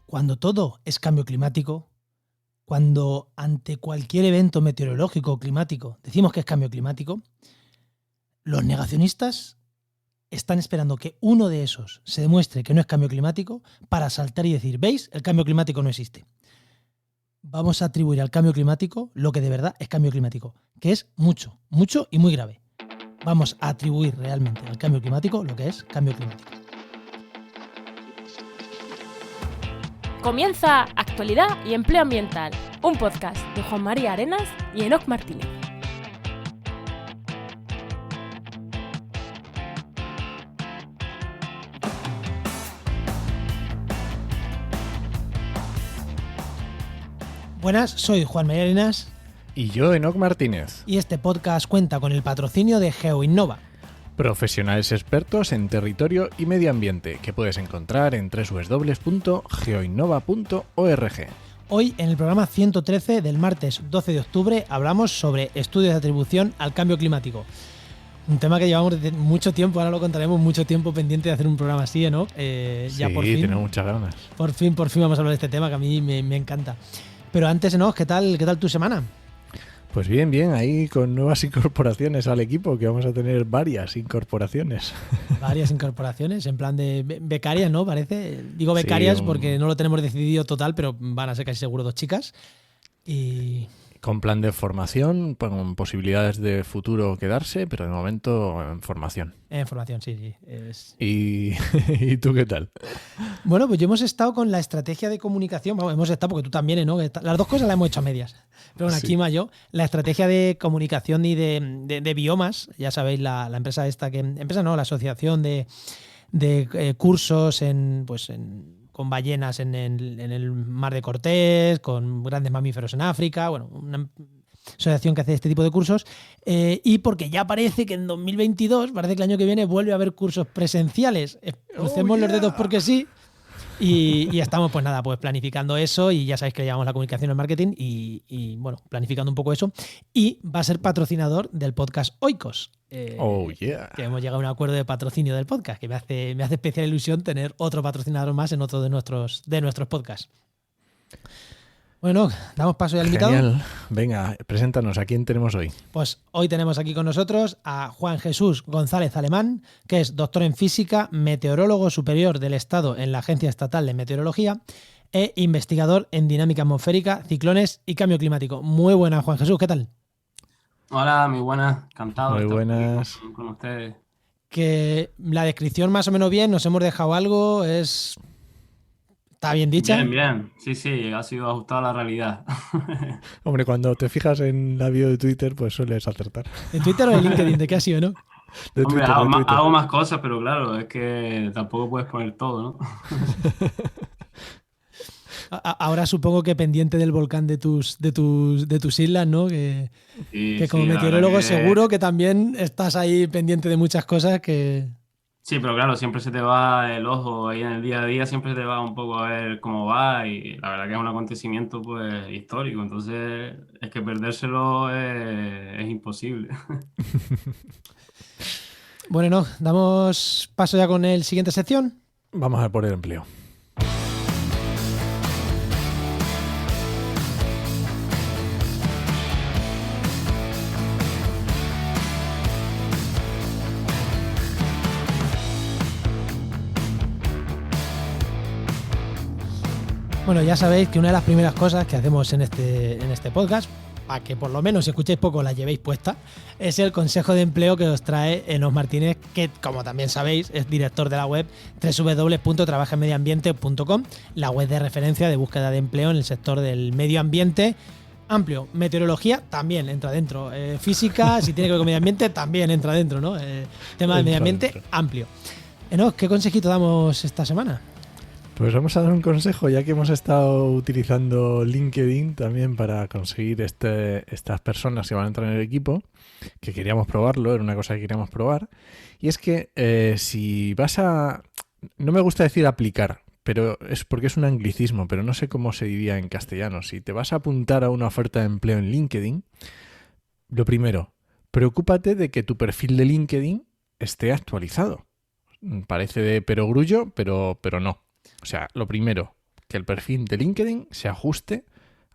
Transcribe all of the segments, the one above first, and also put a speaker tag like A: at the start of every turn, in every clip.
A: Cuando todo es cambio climático, cuando ante cualquier evento meteorológico o climático decimos que es cambio climático, los negacionistas están esperando que uno de esos se demuestre que no es cambio climático para saltar y decir, ¿veis? El cambio climático no existe. Vamos a atribuir al cambio climático lo que de verdad es cambio climático, que es mucho, mucho y muy grave. Vamos a atribuir realmente al cambio climático lo que es cambio climático.
B: Comienza Actualidad y Empleo Ambiental, un podcast de Juan María Arenas y Enoc Martínez.
A: Buenas, soy Juan María Arenas.
C: Y yo, Enoc Martínez.
A: Y este podcast cuenta con el patrocinio de GeoInnova,
C: Profesionales expertos en territorio y medio ambiente, que puedes encontrar en www.geoinnova.org.
A: Hoy, en el programa 113 del martes 12 de octubre, hablamos sobre estudios de atribución al cambio climático. Un tema que llevamos desde mucho tiempo, ahora lo contaremos, mucho tiempo pendiente de hacer un programa así, ¿no? Ya
C: sí,
A: por fin,
C: tengo muchas ganas.
A: Por fin vamos a hablar de este tema que a mí me encanta. Pero antes, ¿no? ¿Qué tal tu semana?
C: Pues bien, ahí con nuevas incorporaciones al equipo, que vamos a tener varias incorporaciones.
A: Varias incorporaciones, en plan de becarias, ¿no? Parece. Digo becarias sí, porque no lo tenemos decidido total, pero van a ser casi seguro 2 chicas. Y...
C: Con plan de formación, con posibilidades de futuro quedarse, pero de momento en formación.
A: En formación, sí.
C: ¿Y tú qué tal?
A: Bueno, pues yo hemos estado con la estrategia de comunicación, vamos, hemos estado porque tú también, ¿no? Las dos cosas las hemos hecho a medias. Pero bueno, aquí más yo, la estrategia de comunicación y de biomas, ya sabéis, la empresa esta la asociación de cursos con ballenas en el Mar de Cortés, con grandes mamíferos en África, bueno, una asociación que hace este tipo de cursos, y porque ya parece que en 2022, parece que el año que viene vuelve a haber cursos presenciales. Crucemos los dedos porque sí. Y estamos pues planificando eso, y ya sabéis que llevamos la comunicación y el marketing y bueno, planificando un poco eso. Y va a ser patrocinador del podcast Oikos. Que hemos llegado a un acuerdo de patrocinio del podcast, que me hace especial ilusión tener otro patrocinador más en otro de nuestros podcasts. Bueno, damos paso ya al invitado.
C: Genial. Venga, preséntanos, ¿a quién tenemos hoy?
A: Pues hoy tenemos aquí con nosotros a Juan Jesús González Alemán, que es doctor en física, meteorólogo superior del Estado en la Agencia Estatal de Meteorología e investigador en dinámica atmosférica, ciclones y cambio climático. Muy buenas, Juan Jesús, ¿qué tal?
D: Hola, muy buenas, encantado
C: muy
D: de estar
C: buenas
D: con ustedes.
A: Que la descripción más o menos bien, nos hemos dejado algo, ¿está bien dicha?
D: Bien. Sí, ha sido ajustado a la realidad.
C: Hombre, cuando te fijas en la bio de Twitter, pues sueles acertar.
A: ¿De Twitter o de LinkedIn? ¿De qué ha sido, no?
D: De Hombre, Twitter, hago más cosas, pero claro, es que tampoco puedes poner todo, ¿no?
A: Ahora supongo que pendiente del volcán de tus islas, ¿no? Que como meteorólogo seguro que también estás ahí pendiente de muchas cosas que...
D: Sí, pero claro, siempre se te va el ojo ahí en el día a día, siempre se te va un poco a ver cómo va, y la verdad que es un acontecimiento pues histórico, entonces es que perdérselo es imposible.
A: Bueno, damos paso ya con el siguiente sección.
C: Vamos a por el empleo.
A: Bueno, ya sabéis que una de las primeras cosas que hacemos en este podcast, para que por lo menos si escucháis poco la llevéis puesta, es el consejo de empleo que os trae Enoc Martínez, que como también sabéis es director de la web www.trabajaenmedioambiente.com, la web de referencia de búsqueda de empleo en el sector del medio ambiente amplio. Meteorología también entra dentro, física, si tiene que ver con medio ambiente, también entra dentro, ¿no? Tema de medio ambiente amplio. Enoc, ¿qué consejito damos esta semana?
C: Pues vamos a dar un consejo, ya que hemos estado utilizando LinkedIn también para conseguir estas personas que van a entrar en el equipo, que queríamos probarlo, era una cosa que queríamos probar. Y es que si vas a... No me gusta decir aplicar, pero es porque es un anglicismo, pero no sé cómo se diría en castellano. Si te vas a apuntar a una oferta de empleo en LinkedIn, lo primero, preocúpate de que tu perfil de LinkedIn esté actualizado. Parece de perogrullo, pero no. O sea, lo primero, que el perfil de LinkedIn se ajuste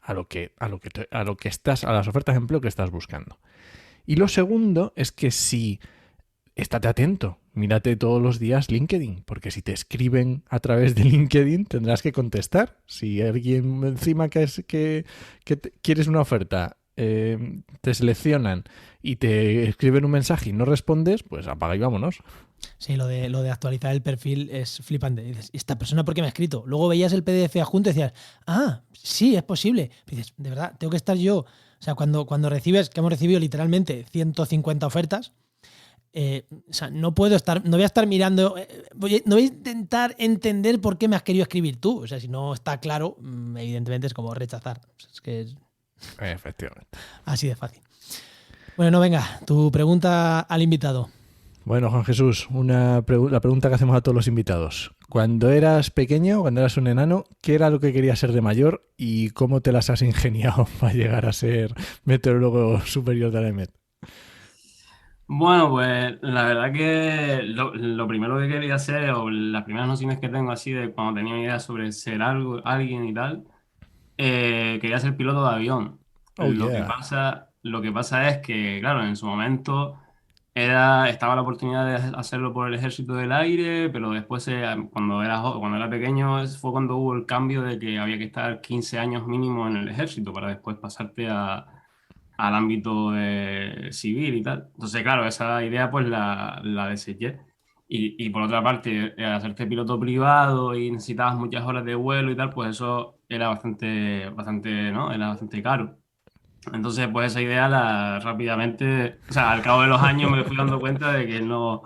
C: a las ofertas de empleo que estás buscando. Y lo segundo es que estate atento, mírate todos los días LinkedIn, porque si te escriben a través de LinkedIn tendrás que contestar. Si alguien encima quieres una oferta, te seleccionan y te escriben un mensaje y no respondes, pues apaga y vámonos.
A: Sí, lo de actualizar el perfil es flipante. Dices, ¿esta persona por qué me ha escrito? Luego veías el PDF adjunto y decías, sí, es posible. Y dices, de verdad, tengo que estar yo. O sea, cuando recibes, que hemos recibido literalmente 150 ofertas, o sea, no voy a estar mirando, no voy a intentar entender por qué me has querido escribir tú. O sea, si no está claro, evidentemente es como rechazar. O sea, es que es
C: Efectivamente.
A: así de fácil. Bueno, no, venga, tu pregunta al invitado.
C: Bueno, Juan Jesús, la pregunta que hacemos a todos los invitados. Cuando eras pequeño, cuando eras un enano, ¿qué era lo que querías ser de mayor y cómo te las has ingeniado para llegar a ser meteorólogo superior de la EMET?
D: Bueno, pues la verdad que lo primero que quería hacer, o las primeras nociones que tengo así de cuando tenía idea sobre ser alguien y tal, quería ser piloto de avión.
C: Oh, yeah.
D: Lo que pasa es que, claro, en su momento estaba la oportunidad de hacerlo por el Ejército del Aire, pero después, cuando era pequeño, fue cuando hubo el cambio de que había que estar 15 años mínimo en el ejército para después pasarte al ámbito civil y tal. Entonces, claro, esa idea pues la deseché. Y por otra parte, hacerte piloto privado y necesitabas muchas horas de vuelo y tal, pues eso era bastante, ¿no? Era bastante caro. Entonces, pues esa idea rápidamente, o sea, al cabo de los años me fui dando cuenta de que no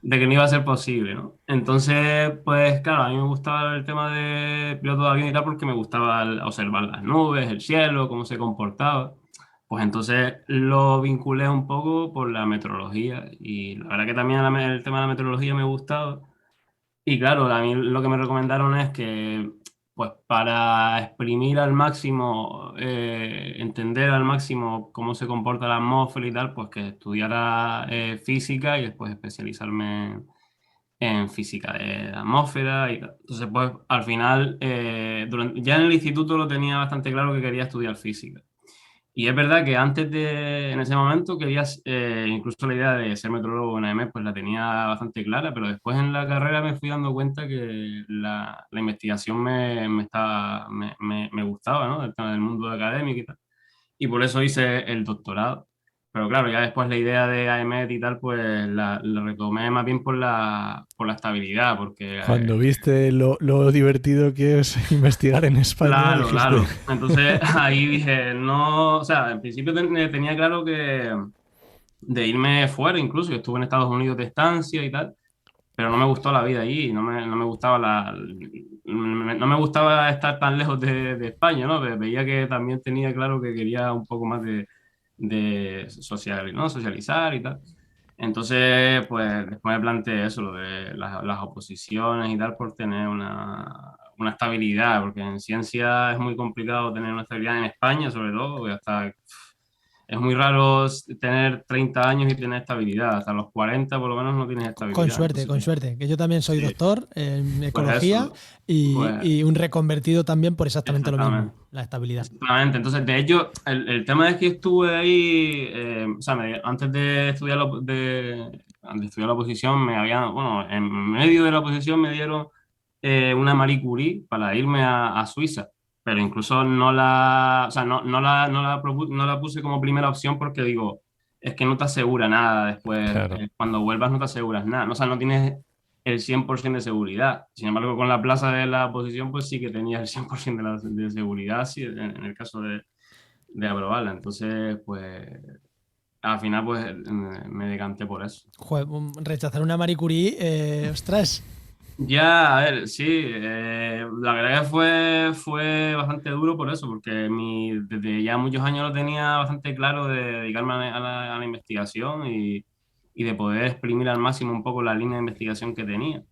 D: iba a ser posible, ¿no? Entonces, pues claro, a mí me gustaba el tema de piloto de avión y tal porque me gustaba observar las nubes, el cielo, cómo se comportaba. Pues entonces lo vinculé un poco por la meteorología y la verdad que también el tema de la meteorología me gustaba. Y claro, a mí lo que me recomendaron es que, pues para exprimir al máximo, entender al máximo cómo se comporta la atmósfera y tal, pues que estudiara física y después especializarme en física de la atmósfera y tal. Entonces, pues al final, ya en el instituto lo tenía bastante claro que quería estudiar física. Y es verdad que en ese momento querías, incluso la idea de ser metrólogo en AEMET, pues la tenía bastante clara, pero después en la carrera me fui dando cuenta que la investigación me gustaba, ¿no? El tema del mundo académico y tal. Y por eso hice el doctorado. Pero claro, ya después la idea de AEMET y tal, pues la retomé más bien por la estabilidad, porque
C: Cuando viste lo divertido que es investigar en España,
D: claro,
C: dijiste...
D: claro. Entonces ahí dije, no, o sea, en principio tenía claro que de irme fuera, incluso, yo estuve en Estados Unidos de estancia y tal, pero no me gustó la vida allí, no me gustaba no me gustaba estar tan lejos de España, ¿no? Veía que también tenía claro que quería un poco más de ¿no? Socializar y tal. Entonces, pues después me planteé eso, lo de las oposiciones y tal, por tener una estabilidad, porque en ciencia es muy complicado tener una estabilidad en España, sobre todo, porque es muy raro tener 30 años y tener estabilidad, hasta los 40 por lo menos no tienes estabilidad.
A: Con
D: Entonces,
A: suerte, que yo también soy
D: sí,
A: doctor en
D: pues
A: ecología
D: eso,
A: y,
D: pues
A: y un reconvertido también por exactamente lo mismo,
D: exactamente.
A: la estabilidad.
D: Exactamente, entonces de hecho el tema es que estuve ahí, o sea, antes de antes de estudiar la oposición bueno, en medio de la oposición me dieron una Marie Curie para irme a Suiza, pero incluso o sea, no la puse como primera opción porque digo, es que no te asegura nada después,
C: Claro.
D: cuando vuelvas no te aseguras nada, o sea, no tienes el 100% de seguridad. Sin embargo, con la plaza de la oposición, pues sí que tenía el 100% de seguridad, sí, en el caso de aprobarla. Entonces, pues, al final, pues, me decanté por eso.
A: Joder, rechazar una Marie Curie, ostras.
D: Ya, a ver, sí, la verdad que fue bastante duro por eso, porque desde ya muchos años lo tenía bastante claro de dedicarme a la investigación y de poder exprimir al máximo un poco la línea de investigación que tenía.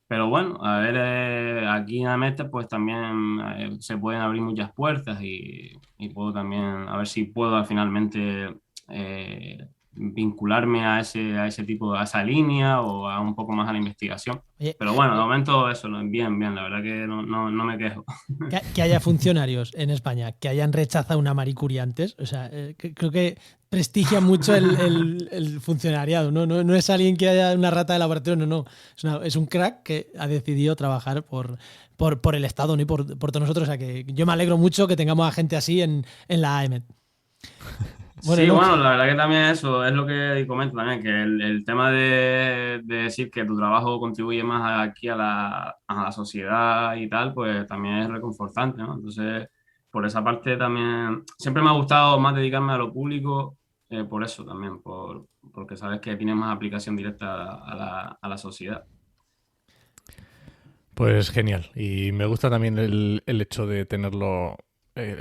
D: Pero bueno, a ver, aquí en Amete pues también se pueden abrir muchas puertas y puedo también, a ver si puedo finalmente vincularme a ese tipo, a esa línea o a un poco más a la investigación.
A: Oye,
D: Pero bueno, de momento eso, bien, la verdad que no me quejo.
A: que haya funcionarios en España que hayan rechazado una Marie Curie antes, o sea, creo que prestigia mucho el funcionariado, ¿no? No es alguien que haya una rata de laboratorio, no. Es un crack que ha decidido trabajar por el Estado, ¿no? Y por todos nosotros. O sea, que yo me alegro mucho que tengamos a gente así en la AEMET.
D: Bueno, sí, bueno, la verdad que también eso es lo que comento también, que el tema de decir que tu trabajo contribuye más aquí a la sociedad y tal, pues también es reconfortante, ¿no? Entonces, por esa parte también, siempre me ha gustado más dedicarme a lo público, por eso también, porque sabes que tiene más aplicación directa a la sociedad.
C: Pues genial. Y me gusta también el hecho de tenerlo,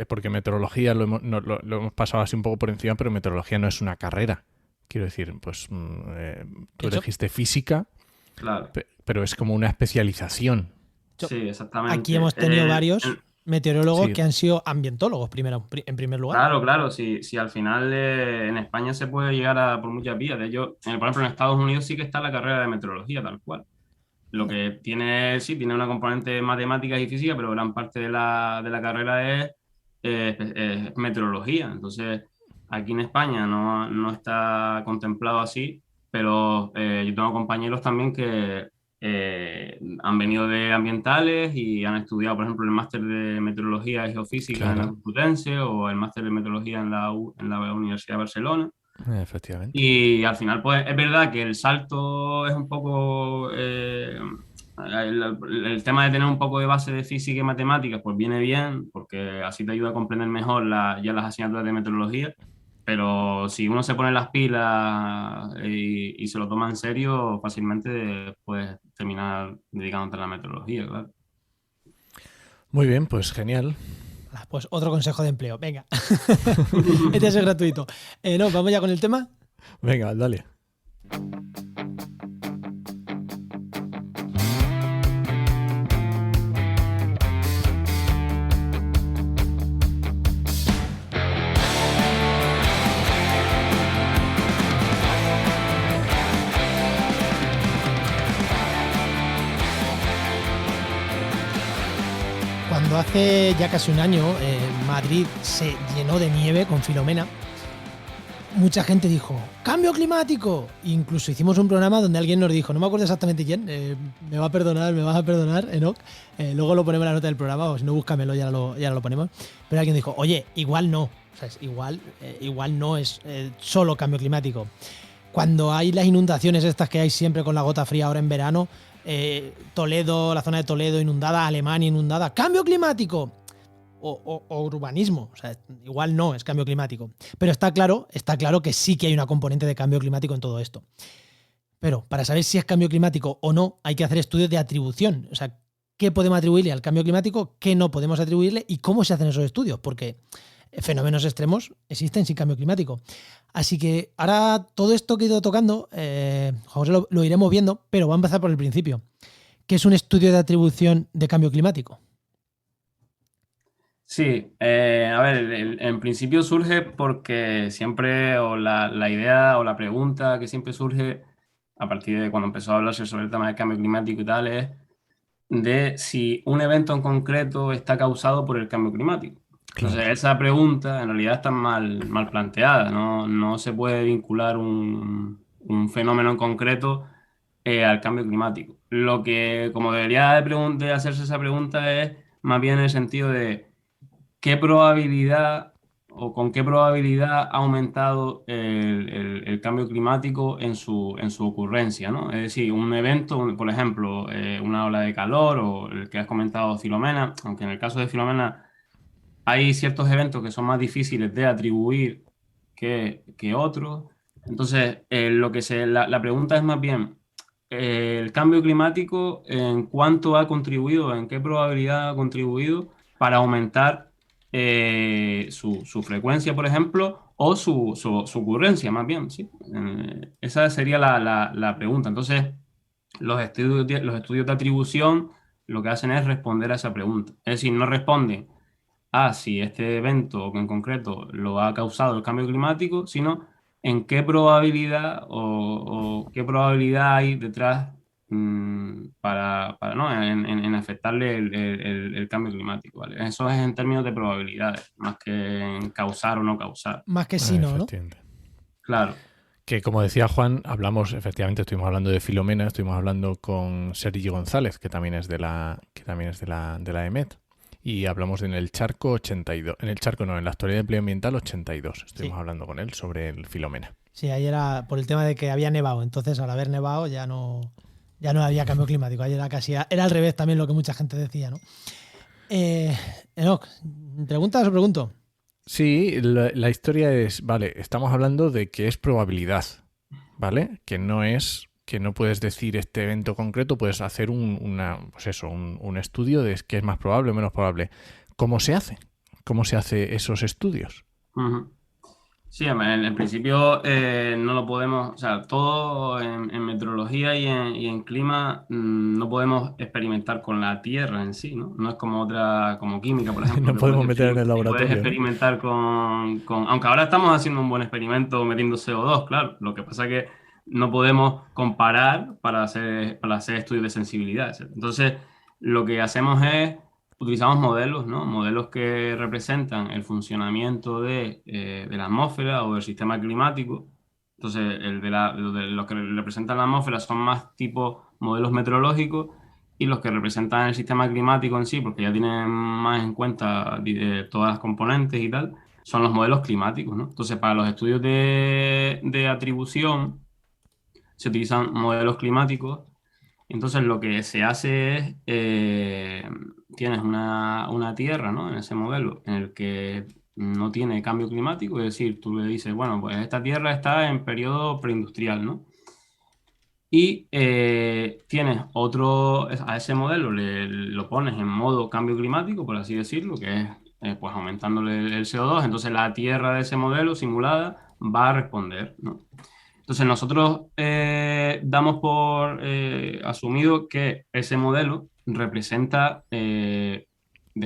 C: porque meteorología lo hemos pasado así un poco por encima, pero meteorología no es una carrera. Quiero decir, pues tú elegiste física,
D: claro,
C: pero es como una especialización.
D: Sí, exactamente.
A: Aquí hemos tenido varios meteorólogos que han sido ambientólogos en primer lugar.
D: Claro, si al final en España se puede llegar por muchas vías. De hecho, por ejemplo, en Estados Unidos sí que está la carrera de meteorología, tal cual. Lo que tiene una componente de matemáticas y física, pero gran parte de la carrera es meteorología. Entonces, aquí en España no está contemplado así, pero yo tengo compañeros también que han venido de ambientales y han estudiado, por ejemplo, el máster de meteorología y geofísica en la Complutense o el máster de meteorología en la Universidad de Barcelona.
C: Efectivamente.
D: Y al final, pues es verdad que el salto es un poco. El tema de tener un poco de base de física y matemáticas, pues viene bien, porque así te ayuda a comprender mejor ya las asignaturas de meteorología. Pero si uno se pone las pilas y se lo toma en serio, fácilmente puedes terminar dedicándote a la meteorología, claro.
C: Muy bien, pues genial.
A: Pues otro consejo de empleo. Venga. Este es gratuito. No, vamos ya con el tema.
C: Venga, dale.
A: Cuando hace ya casi un año Madrid se llenó de nieve con Filomena, mucha gente dijo ¡cambio climático! Incluso hicimos un programa donde alguien nos dijo, no me acuerdo exactamente quién, me vas a perdonar, Enoch, luego lo ponemos en la nota del programa, o si no, búscamelo, ya lo ponemos. Pero alguien dijo, oye, igual no, o sea, igual no es solo cambio climático. Cuando hay las inundaciones estas que hay siempre con la gota fría ahora en verano, Toledo, la zona de Toledo inundada, Alemania inundada, ¡cambio climático! O urbanismo, o sea, igual no es cambio climático. Pero está claro que sí que hay una componente de cambio climático en todo esto. Pero para saber si es cambio climático o no, hay que hacer estudios de atribución. O sea, ¿qué podemos atribuirle al cambio climático? ¿Qué no podemos atribuirle? ¿Y cómo se hacen esos estudios? Porque fenómenos extremos existen sin cambio climático. Así que ahora todo esto que he ido tocando, José, lo iremos viendo, pero va a empezar por el principio. ¿Qué es un estudio de atribución de cambio climático?
D: Sí, a ver, en principio surge porque siempre, o la idea o la pregunta que siempre surge a partir de cuando empezó a hablarse sobre el tema del cambio climático y tal, es de si un evento en concreto está causado por el cambio climático.
C: Claro.
D: Entonces, esa pregunta en realidad está mal planteada, no se puede vincular un fenómeno en concreto al cambio climático. Lo que, como debería de hacerse esa pregunta, es más bien en el sentido de qué probabilidad o con qué probabilidad ha aumentado el cambio climático en su ocurrencia, ¿no? Es decir, un evento, por ejemplo, una ola de calor o el que has comentado, Filomena, aunque en el caso de Filomena hay ciertos eventos que son más difíciles de atribuir que otros. Entonces, la pregunta es más bien, el cambio climático, ¿en cuánto ha contribuido, en qué probabilidad ha contribuido para aumentar su frecuencia, por ejemplo, o su ocurrencia, más bien, ¿sí? Esa sería la pregunta. Entonces, los estudios de atribución lo que hacen es responder a esa pregunta. Es decir, no responden a si este evento en concreto lo ha causado el cambio climático, sino en qué probabilidad o qué probabilidad hay detrás para ¿no? en afectarle el cambio climático, ¿vale? Eso es en términos de probabilidades, más que en causar o no causar.
A: Más que sí, no, ¿no?
C: Efectivamente.
D: Claro.
C: Que como decía Juan, hablamos, efectivamente, estuvimos hablando de Filomena, estuvimos hablando con Sergi González, que también es de la EMET, y hablamos en el charco 82, en el charco no, en la actualidad de empleo ambiental 82, estuvimos
A: Sí.
C: hablando con él sobre el Filomena.
A: Sí, ahí era por el tema de que había nevado, entonces al haber nevado ya no había cambio climático, ahí era al revés también lo que mucha gente decía, ¿no? Eh, Enoch, ¿preguntas o pregunto?
C: Sí, la historia es, vale, estamos hablando de que es probabilidad, ¿vale? Que no puedes decir este evento concreto, puedes hacer un estudio de qué es más probable o menos probable. ¿Cómo se hace? ¿Cómo se hace esos estudios?
D: Ujú. Sí, en principio no lo podemos, o sea, todo en meteorología y en clima no podemos experimentar con la Tierra en sí, ¿no? No es como como química, por ejemplo,
C: No podemos meter en el
D: que puedes
C: laboratorio, ¿no?
D: experimentar aunque ahora estamos haciendo un buen experimento metiendo CO2, claro, lo que pasa es que no podemos comparar para hacer estudios de sensibilidad, etc. Entonces, lo que hacemos es utilizamos modelos, ¿no? Modelos que representan el funcionamiento de la atmósfera o del sistema climático. Entonces, los que representan la atmósfera son más tipo modelos meteorológicos y los que representan el sistema climático en sí, porque ya tienen más en cuenta todas las componentes y tal, son los modelos climáticos, ¿no? Entonces, para los estudios de atribución se utilizan modelos climáticos. Entonces lo que se hace es, tienes una tierra, ¿no? En ese modelo, en el que no tiene cambio climático, es decir, tú le dices, bueno, pues esta tierra está en periodo preindustrial, ¿no? Y tienes a ese modelo lo pones en modo cambio climático, por así decirlo, que es pues aumentándole el CO2, entonces la tierra de ese modelo simulada va a responder, ¿no? Entonces nosotros damos por asumido que ese modelo representa de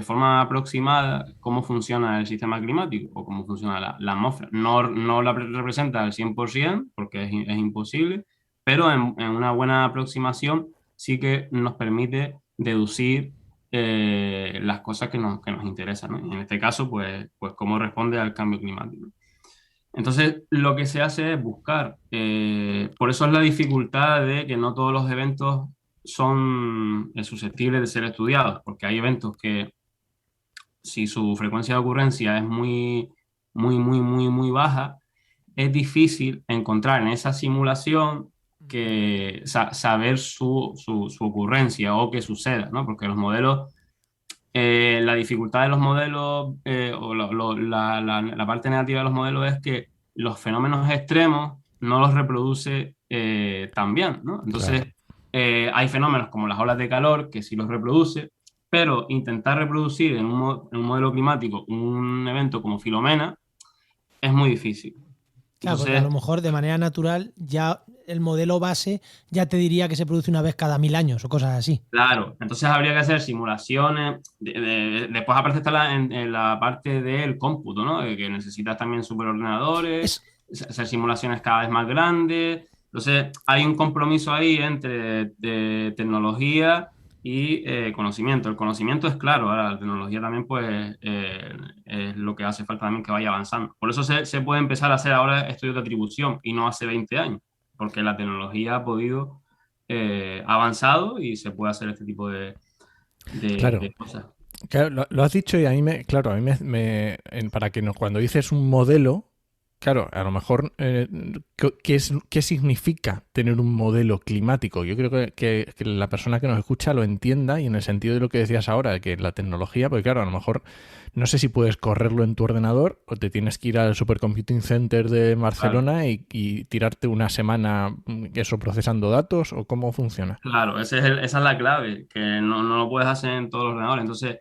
D: forma aproximada cómo funciona el sistema climático o cómo funciona la atmósfera. No la representa al 100% porque es imposible, pero en una buena aproximación sí que nos permite deducir las cosas que nos interesan, ¿no? Y en este caso, pues cómo responde al cambio climático. Entonces, lo que se hace es buscar, por eso es la dificultad de que no todos los eventos son susceptibles de ser estudiados, porque hay eventos que si su frecuencia de ocurrencia es muy, muy, muy, muy, muy baja, es difícil encontrar en esa simulación saber su ocurrencia o que suceda, ¿no? Porque los modelos la dificultad de los modelos o la parte negativa de los modelos es que los fenómenos extremos no los reproduce tan bien, ¿no?
C: Claro.
D: Entonces, hay fenómenos como las olas de calor que sí los reproduce, pero intentar reproducir en un modelo climático un evento como Filomena es muy difícil.
A: Claro, porque a
D: Entonces,
A: lo mejor de manera natural ya el modelo base ya te diría que se produce una vez cada 1000 años o cosas así.
D: claro, entonces habría que hacer simulaciones. Después aparte está en la parte del cómputo, ¿no? De que necesitas también superordenadores,
A: Es,
D: hacer simulaciones cada vez más grandes. Entonces hay un compromiso ahí entre de tecnología y conocimiento. El conocimiento es claro, ahora la tecnología también pues es lo que hace falta también que vaya avanzando. Por eso se puede empezar a hacer ahora estudios de atribución y no hace 20 años, porque la tecnología ha podido avanzado y se puede hacer este tipo
C: Claro.
D: de cosas.
C: Claro, lo has dicho y a mí claro, a mí para que cuando dices un modelo, claro, a lo mejor, ¿qué significa tener un modelo climático? Yo creo que la persona que nos escucha lo entienda y en el sentido de lo que decías ahora, de que la tecnología, porque claro, a lo mejor no sé si puedes correrlo en tu ordenador o te tienes que ir al Supercomputing Center de
D: Claro,
C: Barcelona y tirarte una semana eso procesando datos o cómo funciona.
D: claro, esa es la clave, que no lo puedes hacer en todos los ordenadores. Entonces,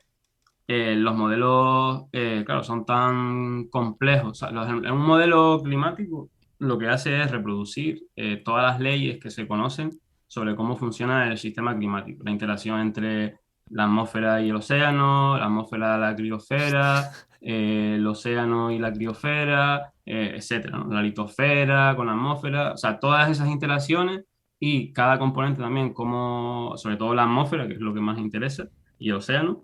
D: los modelos, claro, son tan complejos. O sea, en un modelo climático lo que hace es reproducir todas las leyes que se conocen sobre cómo funciona el sistema climático, la interacción entre la atmósfera y el océano, la atmósfera, la criosfera, el océano y la criosfera, etcétera, ¿no? La litosfera con la atmósfera, o sea, todas esas interacciones y cada componente también, como, sobre todo la atmósfera, que es lo que más interesa, y el océano,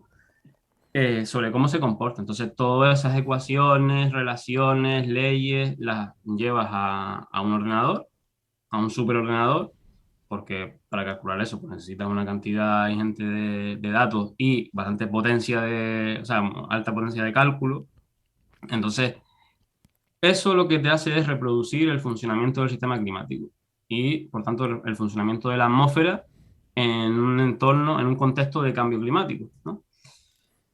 D: sobre cómo se comporta. Entonces, todas esas ecuaciones, relaciones, leyes, las llevas a un ordenador, a un superordenador, porque para calcular eso pues necesitas una cantidad ingente de datos y bastante potencia o sea, alta potencia de cálculo. Entonces, eso lo que te hace es reproducir el funcionamiento del sistema climático y, por tanto, el funcionamiento de la atmósfera en un entorno, en un contexto de cambio climático, ¿no?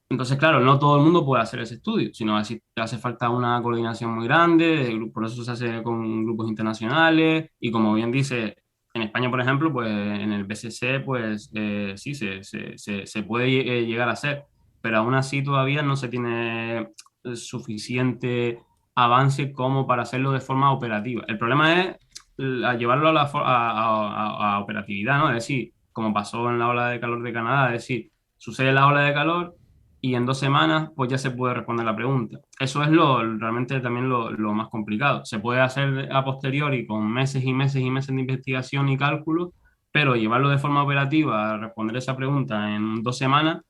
D: Entonces, claro, no todo el mundo puede hacer ese estudio, sino hace falta una coordinación muy grande, por eso se hace con grupos internacionales y como bien dice, en España, por ejemplo, pues en el BCC, pues sí, se puede llegar a hacer, pero aún así todavía no se tiene suficiente avance como para hacerlo de forma operativa. El problema es llevarlo a operatividad, ¿no? Es decir, como pasó en la ola de calor de Canadá, es decir, sucede la ola de calor y en 2 semanas pues ya se puede responder la pregunta. Eso es realmente también lo más complicado. Se puede hacer a posteriori con meses y meses y meses de investigación y cálculo, pero llevarlo de forma operativa a responder esa pregunta en 2 semanas,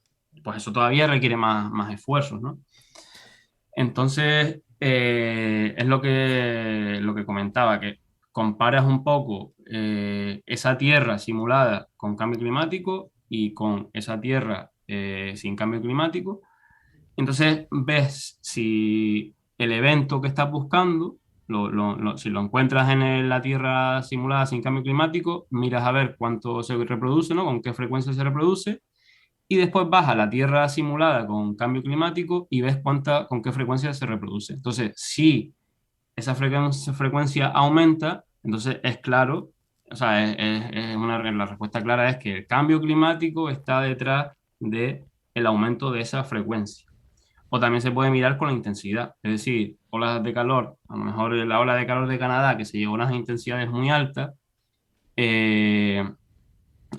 D: pues eso todavía requiere más esfuerzos, ¿no? Entonces, es lo que comentaba, que comparas un poco esa Tierra simulada con cambio climático y con esa Tierra sin cambio climático. Entonces, ves si el evento que estás buscando, si lo encuentras en la Tierra simulada sin cambio climático, miras a ver cuánto se reproduce, ¿no? Con qué frecuencia se reproduce y después vas a la Tierra simulada con cambio climático y ves con qué frecuencia se reproduce. Entonces, si esa frecuencia aumenta, entonces es claro, o sea, la respuesta clara es que el cambio climático está detrás del aumento de esa frecuencia. O también se puede mirar con la intensidad, es decir, olas de calor, a lo mejor la ola de calor de Canadá, que se llevó a unas intensidades muy altas, eh,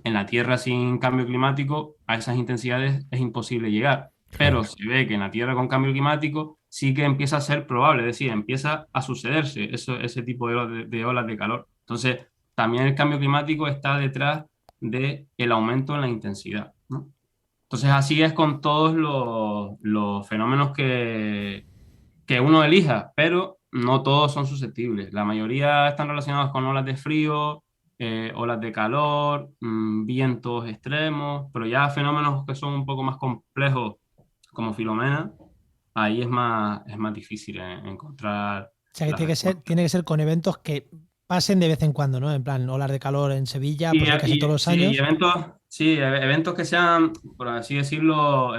D: en la Tierra sin cambio climático a esas intensidades es imposible llegar.
C: Claro.
D: Pero se ve que en la Tierra con cambio climático sí que empieza a ser probable, es decir, empieza a sucederse ese tipo de olas de calor. Entonces, también el cambio climático está detrás del aumento en la intensidad, ¿no? Entonces, así es con todos los fenómenos que uno elija, pero no todos son susceptibles. La mayoría están relacionados con olas de frío, olas de calor, vientos extremos, pero ya fenómenos que son un poco más complejos, como Filomena, ahí es más difícil encontrar
A: O sea que
D: las
A: tiene que ser,
D: respuestas.
A: tiene que ser con eventos que pasen de vez en cuando, ¿no? En plan, olas de calor en Sevilla, pues hay casi todos los
D: Sí,
A: años.
D: eventos que sean, por así decirlo,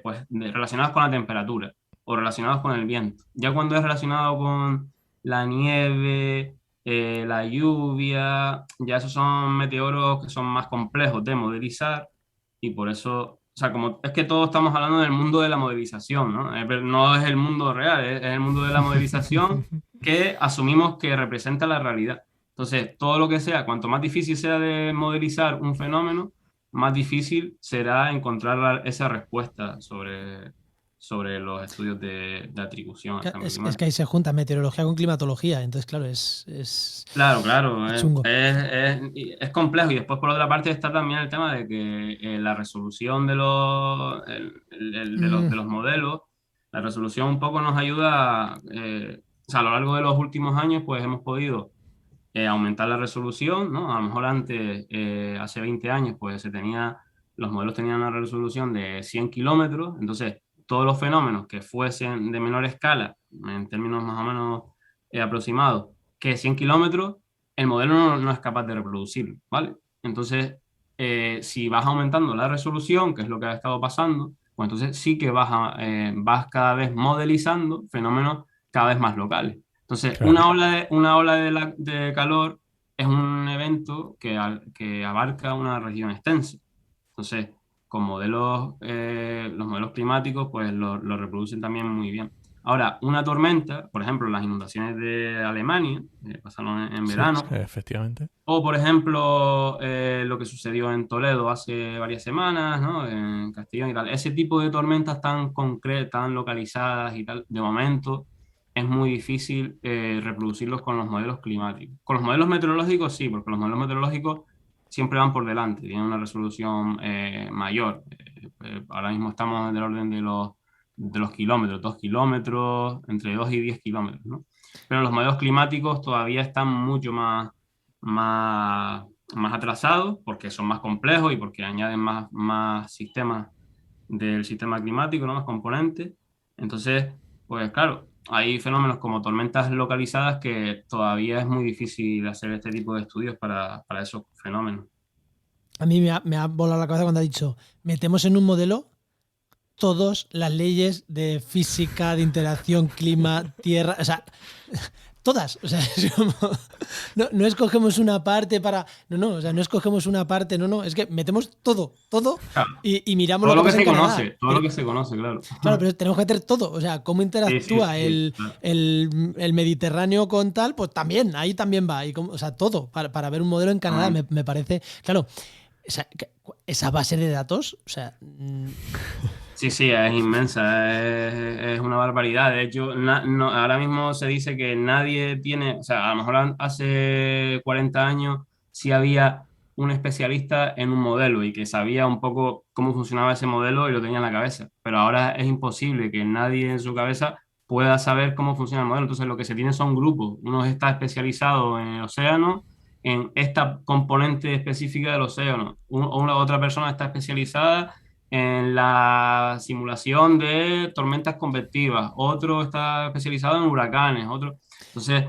D: pues relacionados con la temperatura o relacionados con el viento. Ya cuando es relacionado con la nieve, la lluvia, ya esos son meteoros que son más complejos de modelizar y por eso, o sea, como es que todos estamos hablando del mundo de la modelización, ¿no? Pero no es el mundo real, es el mundo de la modelización que asumimos que representa la realidad. Entonces, todo lo que sea, cuanto más difícil sea de modelizar un fenómeno, más difícil será encontrar esa respuesta sobre los estudios de atribución al cambio
A: Es que
D: climático.
A: ahí se junta meteorología con climatología, entonces claro, es
D: Claro, claro,
A: chungo.
D: es complejo y después por otra parte está también el tema de que la resolución
A: Mm,
D: de los modelos, la resolución un poco nos ayuda, o sea, a lo largo de los últimos años pues hemos podido aumentar la resolución, ¿no? A lo mejor antes, hace 20 años, pues los modelos tenían una resolución de 100 kilómetros, entonces todos los fenómenos que fuesen de menor escala, en términos más o menos aproximados, que 100 kilómetros, el modelo no es capaz de reproducirlo, ¿vale? Entonces, si vas aumentando la resolución, que es lo que ha estado pasando, pues entonces sí que vas cada vez modelizando fenómenos cada vez más locales. Entonces,
C: Claro.
D: una ola de calor es un evento que abarca una región extensa. Entonces, con los modelos climáticos, pues lo reproducen también muy bien. Ahora, una tormenta, por ejemplo, las inundaciones de Alemania, pasaron en
C: Sí,
D: verano,
C: efectivamente.
D: o por ejemplo, lo que sucedió en Toledo hace varias semanas, ¿no? En Castellón y tal. Ese tipo de tormentas tan concretas, tan localizadas y tal, de momento es muy difícil reproducirlos con los modelos climáticos. Con los modelos meteorológicos sí, porque los modelos meteorológicos siempre van por delante, tienen una resolución mayor. Ahora mismo estamos en el orden de los kilómetros, 2 kilómetros, entre 2 y 10 kilómetros, ¿no? Pero los modelos climáticos todavía están mucho más, más atrasados porque son más complejos y porque añaden más sistemas del sistema climático, ¿no? Más componentes. Entonces, pues claro, hay fenómenos como tormentas localizadas que todavía es muy difícil hacer este tipo de estudios para esos fenómenos.
A: A mí me ha volado la cabeza cuando ha dicho, metemos en un modelo todas las leyes de física, de interacción, clima, tierra, o sea, todas. O sea, es como, no escogemos una parte para. No, o sea, no escogemos una parte, no, es que metemos todo
D: Claro,
A: y miramos
D: todo
A: lo
D: lo
A: que
D: que
A: pasa en
D: se
A: Canadá.
D: conoce, todo lo que se conoce, claro.
A: Claro, pero tenemos que meter todo. O sea, cómo
D: Sí, sí,
A: interactúa
D: sí, claro.
A: el Mediterráneo con tal, pues también, ahí también va. O sea, todo. Para ver un modelo en Canadá me parece. Claro, esa base de datos, o sea.
D: Sí, sí, es inmensa, es una barbaridad. De hecho, ahora mismo se dice que nadie tiene, o sea, a lo mejor hace 40 años sí había un especialista en un modelo y que sabía un poco cómo funcionaba ese modelo y lo tenía en la cabeza. Pero ahora es imposible que nadie en su cabeza pueda saber cómo funciona el modelo. Entonces, lo que se tiene son grupos. Uno está especializado en el océano, en esta componente específica del océano. Una otra persona está especializada en la simulación de tormentas convectivas, otro está especializado en huracanes, otro. Entonces,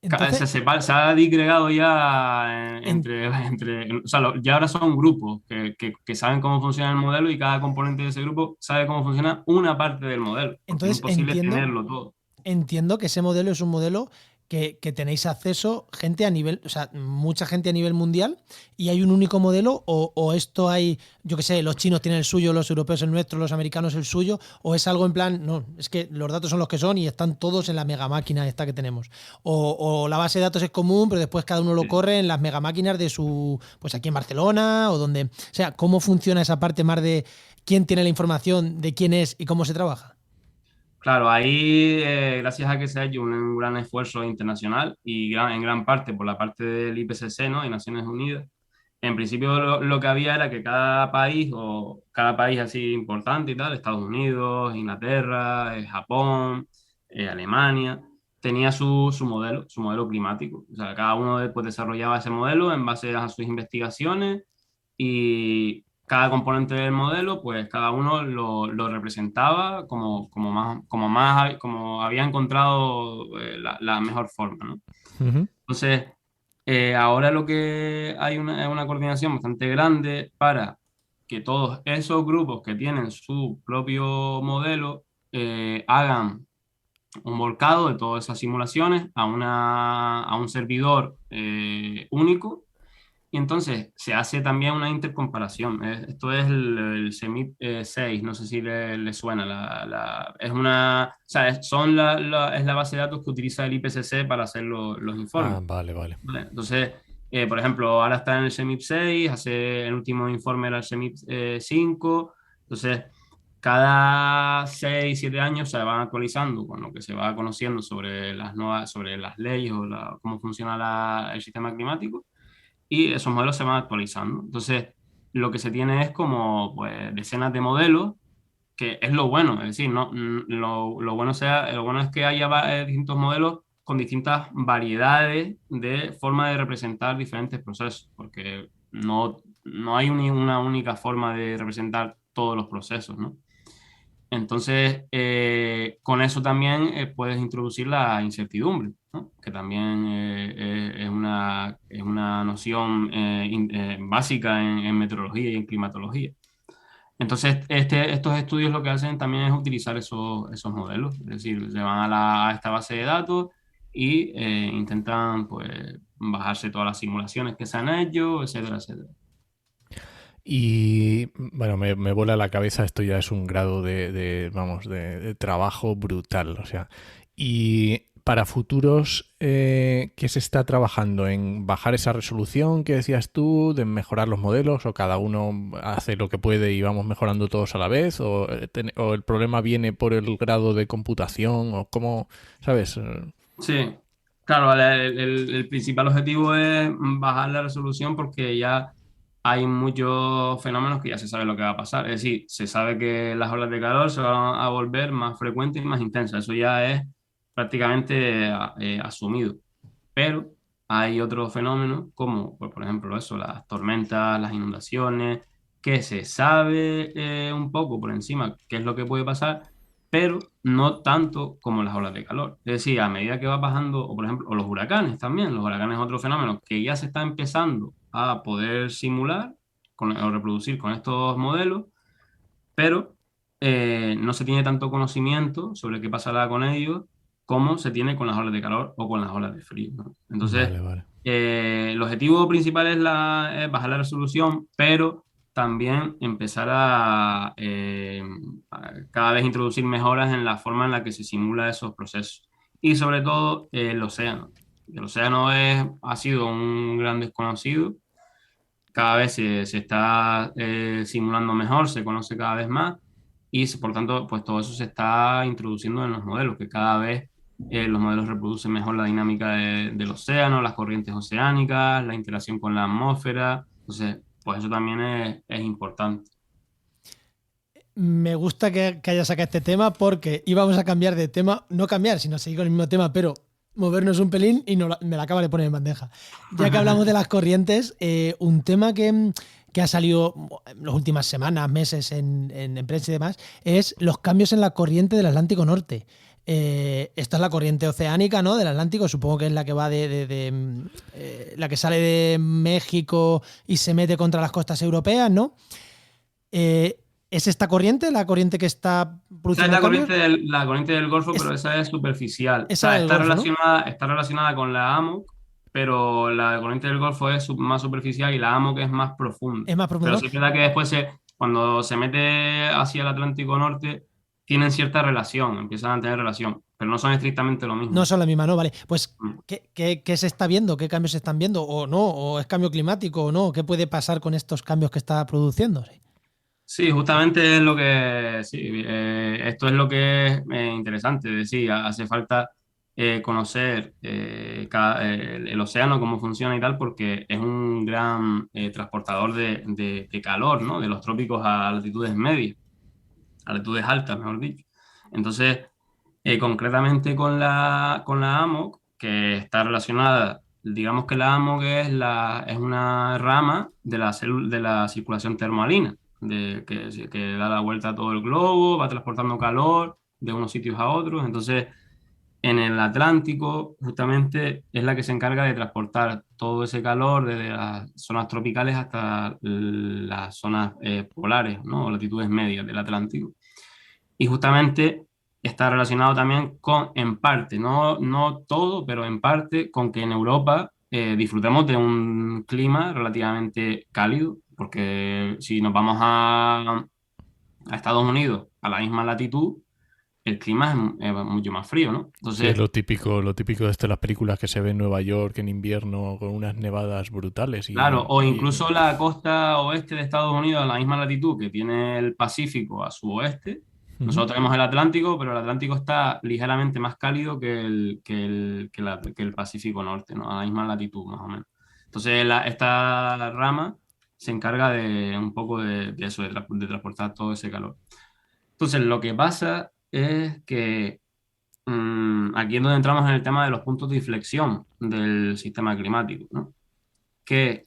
A: Entonces,
D: se ha disgregado ya
A: en-
D: o sea, ya ahora son grupos que saben cómo funciona el modelo y cada componente de ese grupo sabe cómo funciona una parte del modelo, porque es
A: entonces
D: imposible tenerlo todo.
A: entiendo que ese modelo es un modelo que tenéis acceso gente a nivel, o sea, mucha gente a nivel mundial y hay un único modelo o esto hay, yo qué sé, los chinos tienen el suyo, los europeos el nuestro, los americanos el suyo, o es algo en plan, no, es que los datos son los que son y están todos en la mega máquina esta que tenemos. O la base de datos es común, pero después cada uno lo
D: Sí.
A: corre en las mega máquinas de su, pues aquí en Barcelona o donde, o sea, ¿cómo funciona esa parte más de quién tiene la información, de quién es y cómo se trabaja?
D: Claro, ahí, gracias a que se ha hecho un gran esfuerzo internacional y en gran parte por la parte del IPCC, ¿no? Y Naciones Unidas. En principio lo que había era que cada país, o cada país así importante y tal, Estados Unidos, Inglaterra, Japón, Alemania, tenía su modelo climático. O sea, cada uno después desarrollaba ese modelo en base a sus investigaciones y cada componente del modelo, pues cada uno lo representaba como había encontrado la mejor forma, ¿no?
C: Ujú.
D: Entonces, ahora lo que hay es una coordinación bastante grande para que todos esos grupos que tienen su propio modelo hagan un volcado de todas esas simulaciones a un servidor único y entonces se hace también una intercomparación. Esto es el CEMIP 6, no sé si le suena. Es una, o sea, es la base de datos que utiliza el IPCC para hacer los informes.
C: Ah, vale, vale.
D: ¿Vale? Entonces, por ejemplo, ahora está en el CEMIP 6, el último informe era el CEMIP 5. Entonces, cada 6 7 años se van actualizando con lo que se va conociendo sobre sobre las leyes o cómo funciona el sistema climático y esos modelos se van actualizando. Entonces, lo que se tiene es como pues, decenas de modelos, que es lo bueno, es decir, no, lo bueno es que haya distintos modelos con distintas variedades de forma de representar diferentes procesos, porque no hay una única forma de representar todos los procesos, ¿no? Entonces, con eso también puedes introducir la incertidumbre, ¿no? Que también es una noción básica en meteorología y en climatología. Entonces, estos estudios lo que hacen también es utilizar esos modelos, es decir, se van a esta base de datos y intentan pues, bajarse todas las simulaciones que se han hecho, etcétera, etcétera.
C: Y bueno, me vuela la cabeza, esto ya es un grado de trabajo brutal. O sea, y para futuros, ¿qué se está trabajando? ¿En bajar esa resolución que decías tú, de mejorar los modelos, o cada uno hace lo que puede y vamos mejorando todos a la vez? ¿O el problema viene por el grado de computación? ¿O cómo, sabes?
D: Sí, claro, vale, el principal objetivo es bajar la resolución porque ya hay muchos fenómenos que ya se sabe lo que va a pasar. Es decir, se sabe que las olas de calor se van a volver más frecuentes y más intensas. Eso ya es prácticamente asumido. Pero hay otros fenómenos como, pues, por ejemplo, eso, las tormentas, las inundaciones, que se sabe un poco por encima qué es lo que puede pasar, pero no tanto como las olas de calor. Es decir, a medida que va bajando, o por ejemplo, o los huracanes también, los huracanes es otro fenómeno que ya se está empezando a poder simular o reproducir con estos modelos, pero no se tiene tanto conocimiento sobre qué pasará con ellos como se tiene con las olas de calor o con las olas de frío, ¿no? Entonces,
C: Vale.
D: el objetivo principal es bajar la resolución, pero también empezar a cada vez introducir mejoras en la forma en la que se simula esos procesos. Y sobre todo el océano. El océano ha sido un gran desconocido. Cada vez se está simulando mejor, se conoce cada vez más y por tanto, pues todo eso se está introduciendo en los modelos, que cada vez los modelos reproducen mejor la dinámica del océano, las corrientes oceánicas, la interacción con la atmósfera. Entonces, pues eso también es importante.
A: Me gusta que haya sacado este tema porque íbamos a cambiar de tema, no cambiar, sino seguir con el mismo tema, pero movernos un pelín y me la acaba de poner en bandeja. Ya que hablamos de las corrientes, un tema que ha salido en las últimas semanas, meses en prensa y demás, es los cambios en la corriente del Atlántico Norte. Esta es la corriente oceánica, ¿no? Del Atlántico, supongo que es la que va la que sale de México y se mete contra las costas europeas, ¿no? ¿Es esta corriente la corriente que está
D: Esa es
A: produciendo cambios?
D: la corriente del Golfo, pero esa es superficial. O
A: Esa
D: sea,
A: del Golfo, ¿no?
D: está relacionada con la AMOC, pero la corriente del Golfo es más superficial y la AMOC es más profunda.
A: Es más profundo,
D: Pero
A: ¿no?
D: sí es verdad que después, cuando se mete hacia el Atlántico Norte, tienen cierta relación, empiezan a tener relación, pero no son estrictamente lo mismo.
A: No son la misma, ¿no? Vale. Pues,
D: Mm.
A: ¿qué se está viendo? ¿Qué cambios se están viendo? ¿O no? ¿O es cambio climático o no? ¿Qué puede pasar con estos cambios que está produciendo?
D: Sí, justamente es lo que, sí, esto es lo que es interesante, es decir, hace falta conocer el océano, cómo funciona y tal, porque es un gran transportador de calor, ¿no? De los trópicos a latitudes medias, a latitudes altas, mejor dicho. Entonces, concretamente con la AMOC, que está relacionada, digamos que la AMOC es una rama de de la circulación termohalina, que da la vuelta a todo el globo, va transportando calor de unos sitios a otros. Entonces, en el Atlántico, justamente es la que se encarga de transportar todo ese calor desde las zonas tropicales hasta las zonas polares, ¿no? O latitudes medias del Atlántico. Y justamente está relacionado también con, en parte, no todo, pero en parte, con que en Europa disfrutemos de un clima relativamente cálido, porque si nos vamos a Estados Unidos, a la misma latitud, el clima es mucho más frío, ¿no?
C: Sí, es
D: Entonces,
C: lo típico de las películas que se ve en Nueva York en invierno con unas nevadas brutales
D: claro, o incluso la costa oeste de Estados Unidos, a la misma latitud que tiene el Pacífico a su oeste.
C: Ujú.
D: Nosotros tenemos el Atlántico, pero el Atlántico está ligeramente más cálido que el Pacífico Norte, ¿no? A la misma latitud, más o menos. Entonces, esta rama se encarga de un poco de eso, de transportar todo ese calor. Entonces, lo que pasa es que aquí es donde entramos en el tema de los puntos de inflexión del sistema climático, ¿no? Que,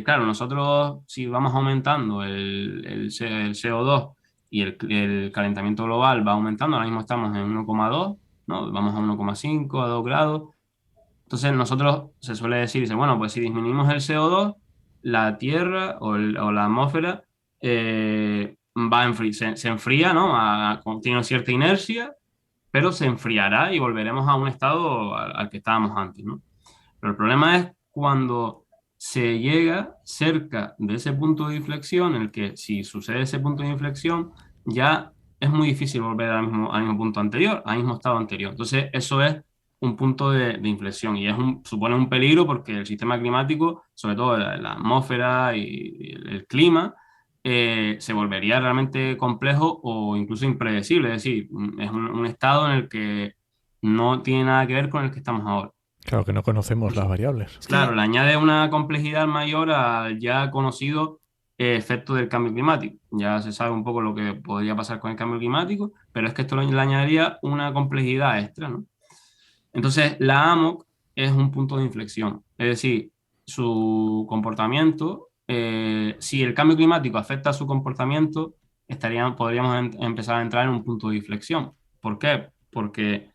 D: claro, nosotros si vamos aumentando el CO2 y el calentamiento global va aumentando, ahora mismo estamos en 1,2, ¿no? Vamos a 1,5, a 2 grados. Entonces nosotros se suele decir, dice, bueno, pues si disminuimos el CO2, la Tierra o la atmósfera se enfría, ¿no? Tiene cierta inercia, pero se enfriará y volveremos a un estado al que estábamos antes, ¿no? Pero el problema es cuando se llega cerca de ese punto de inflexión, en el que si sucede ese punto de inflexión, ya es muy difícil volver al mismo punto anterior, al mismo estado anterior. Entonces, eso es un punto de inflexión y supone un peligro porque el sistema climático, sobre todo la atmósfera y el clima, se volvería realmente complejo o incluso impredecible. Es decir, es un estado en el que no tiene nada que ver con el que estamos ahora.
C: Claro que no conocemos las variables.
D: Claro, le añade una complejidad mayor al ya conocido efecto del cambio climático. Ya se sabe un poco lo que podría pasar con el cambio climático, pero es que esto le añadiría una complejidad extra, ¿no? Entonces, la AMOC es un punto de inflexión. Es decir, su comportamiento, si el cambio climático afecta a su comportamiento, podríamos empezar a entrar en un punto de inflexión. ¿Por qué? Porque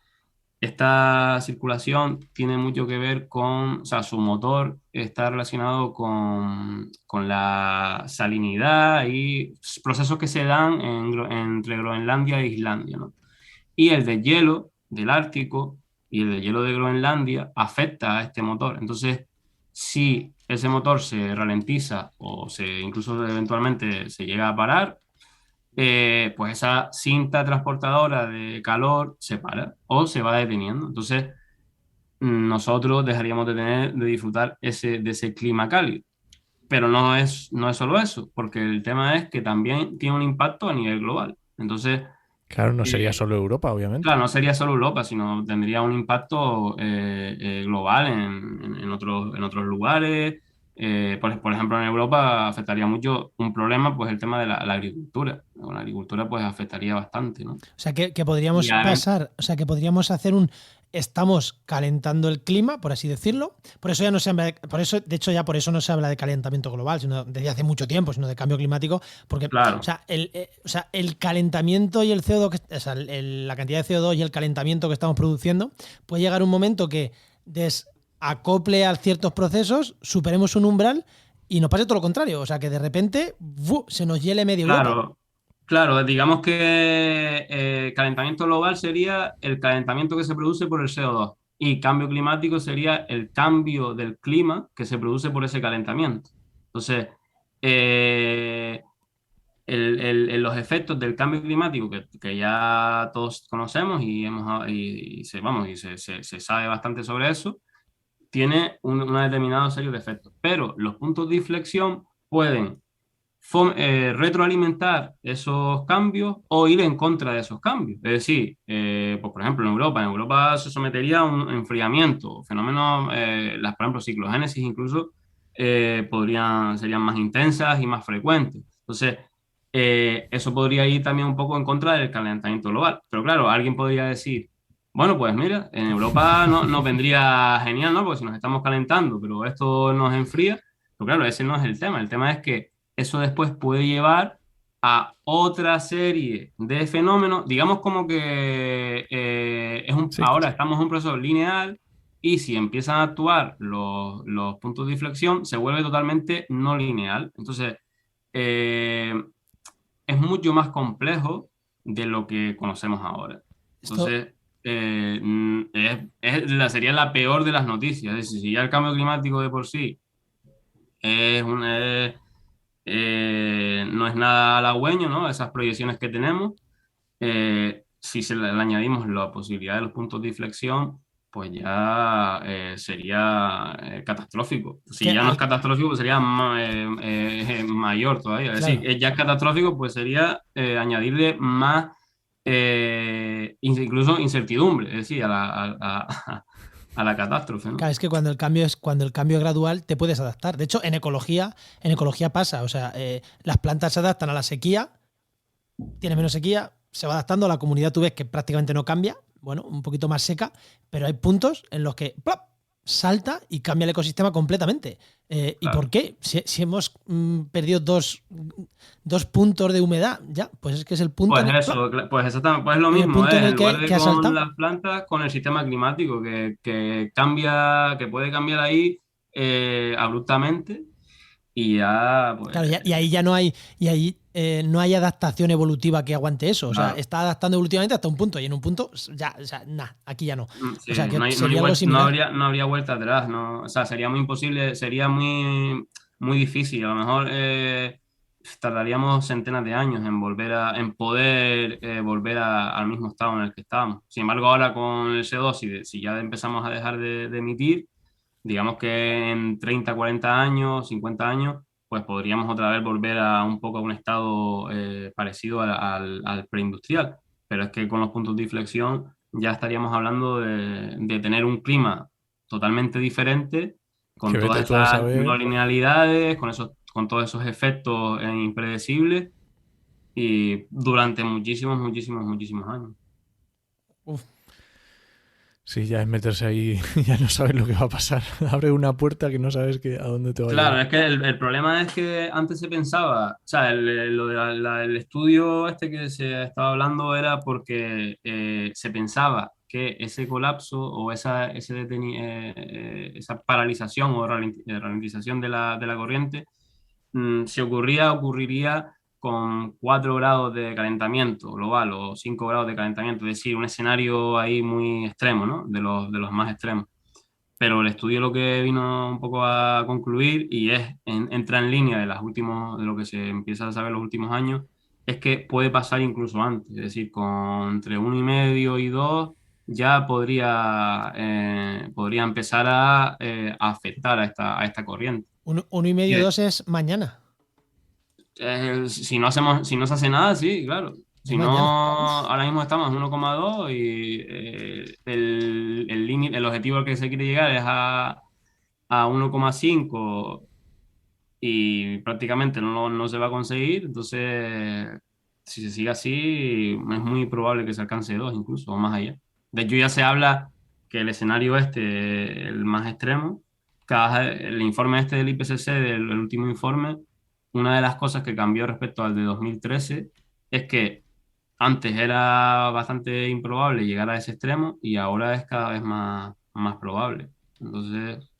D: esta circulación tiene mucho que ver con, o sea, su motor está relacionado con la salinidad y procesos que se dan entre Groenlandia e Islandia, ¿no? Y el deshielo del Ártico y el deshielo de Groenlandia afecta a este motor. Entonces, si ese motor se ralentiza o incluso eventualmente se llega a parar, pues esa cinta transportadora de calor se para o se va deteniendo. Entonces, nosotros dejaríamos de disfrutar de ese clima cálido. Pero no es solo eso, porque el tema es que también tiene un impacto a nivel global. Entonces,
C: claro, no sería solo Europa, obviamente.
D: claro, no sería solo Europa, sino tendría un impacto global en otros lugares. Por ejemplo, en Europa afectaría mucho un problema, pues el tema de la agricultura. La agricultura pues afectaría bastante, ¿no?
A: O sea, que podríamos
D: Y además-
A: pasar, o sea, que podríamos hacer estamos calentando el clima, por así decirlo. Por eso ya no se habla, de hecho ya por eso no se habla de calentamiento global, sino desde hace mucho tiempo, sino de cambio climático, porque
D: Claro.
A: o sea, el calentamiento y el CO2, o sea, la cantidad de CO2 y el calentamiento que estamos produciendo, puede llegar un momento que desacople a ciertos procesos, superemos un umbral y nos pase todo lo contrario. O sea, que de repente se nos hiele medio Europa.
D: Claro, claro, digamos que calentamiento global sería el calentamiento que se produce por el CO2 y cambio climático sería el cambio del clima que se produce por ese calentamiento. Entonces, eh, los efectos del cambio climático que ya todos conocemos se sabe bastante sobre eso, tiene una determinada serie de efectos, pero los puntos de inflexión pueden retroalimentar esos cambios o ir en contra de esos cambios. Es decir, pues por ejemplo, en Europa se sometería a un enfriamiento, fenómenos, por ejemplo, ciclogénesis incluso serían más intensas y más frecuentes. Entonces, eso podría ir también un poco en contra del calentamiento global. Pero claro, alguien podría decir, bueno, pues mira, en Europa no vendría genial, ¿no? Porque si nos estamos calentando, pero esto nos enfría. Pero claro, ese no es el tema. El tema es que eso después puede llevar a otra serie de fenómenos, digamos como que
C: Sí.
D: ahora estamos en un proceso lineal y si empiezan a actuar los puntos de inflexión, se vuelve totalmente no lineal. Entonces, es mucho más complejo de lo que conocemos ahora. Entonces, sería la peor de las noticias. Es decir, si ya el cambio climático de por sí es no es nada halagüeño, ¿no? Esas proyecciones que tenemos, si le añadimos la posibilidad de los puntos de inflexión, pues ya sería catastrófico. Si ya no es catastrófico, pues sería mayor todavía. Es decir, ya es catastrófico, pues sería añadirle más, incluso incertidumbre, es decir, a la catástrofe, ¿no?
A: Claro, es que cuando el cambio es gradual, te puedes adaptar. De hecho, en ecología pasa. O sea, las plantas se adaptan a la sequía, tiene menos sequía, se va adaptando, la comunidad tú ves que prácticamente no cambia, bueno, un poquito más seca, pero hay puntos en los que ¡plop!, salta y cambia el ecosistema completamente.
D: Claro.
A: ¿Y por qué? Si hemos perdido dos puntos de humedad, ya, pues es que es el punto.
D: Pues pues exactamente, pues es lo mismo, en lugar de con las plantas, con el sistema climático, que cambia, que puede cambiar ahí abruptamente y ya, pues,
A: Claro, y ahí ya no hay, no hay adaptación evolutiva que aguante eso. O sea,
D: claro.
A: está adaptando evolutivamente hasta un punto, y en un punto ya, o sea, nah, aquí ya no. O
D: Sí,
A: sea, que
D: no hay
A: sería algo
D: no
A: similar.
D: habría vuelta atrás, ¿no? O sea, sería muy imposible, sería muy difícil. A lo mejor tardaríamos centenas de años en en poder volver al mismo estado en el que estábamos. Sin embargo, ahora con el CO2, si ya empezamos a dejar de emitir, digamos que en 30 40 años, 50 años, pues podríamos otra vez volver a un poco a un estado parecido al preindustrial. Pero es que con los puntos de inflexión ya estaríamos hablando de tener un clima totalmente diferente,
C: Que
D: con
C: vete
D: todas
C: tú a
D: esas no
C: saber.
D: linealidades, con todos esos efectos impredecibles y durante muchísimos años.
A: Uf,
C: Sí, ya es meterse ahí, ya no sabes lo que va a pasar. Abre una puerta que no sabes a dónde te va a
D: Claro,
C: llevar.
D: es que el problema es que antes se pensaba, o sea, lo de el estudio este que se estaba hablando era porque se pensaba que ese colapso o esa paralización o ralentización de la corriente si ocurriría con 4 grados de calentamiento global o 5 grados de calentamiento, es decir, un escenario ahí muy extremo, ¿no? De los más extremos. Pero el estudio lo que vino un poco a concluir y entra en línea de lo que se empieza a saber en los últimos años, es que puede pasar incluso antes, es decir, con entre 1,5 y 2 ya podría empezar a afectar a esta corriente.
A: uno y
D: Y
A: medio,
D: de-
A: 2 es mañana.
D: si no se hace nada, sí, claro.
A: Es
D: Si no,
A: mañana.
D: ahora mismo estamos en 1,2 y el límite, el objetivo al que se quiere llegar es a 1,5 y prácticamente no se va a conseguir. Entonces, si se sigue así, es muy probable que se alcance 2 incluso, o más allá. De hecho, ya se habla que el escenario este, el más extremo, el informe este del IPCC, del el último informe, una de las cosas que cambió respecto al de 2013 es que antes era bastante improbable llegar a ese extremo y ahora es cada vez más probable. Entonces,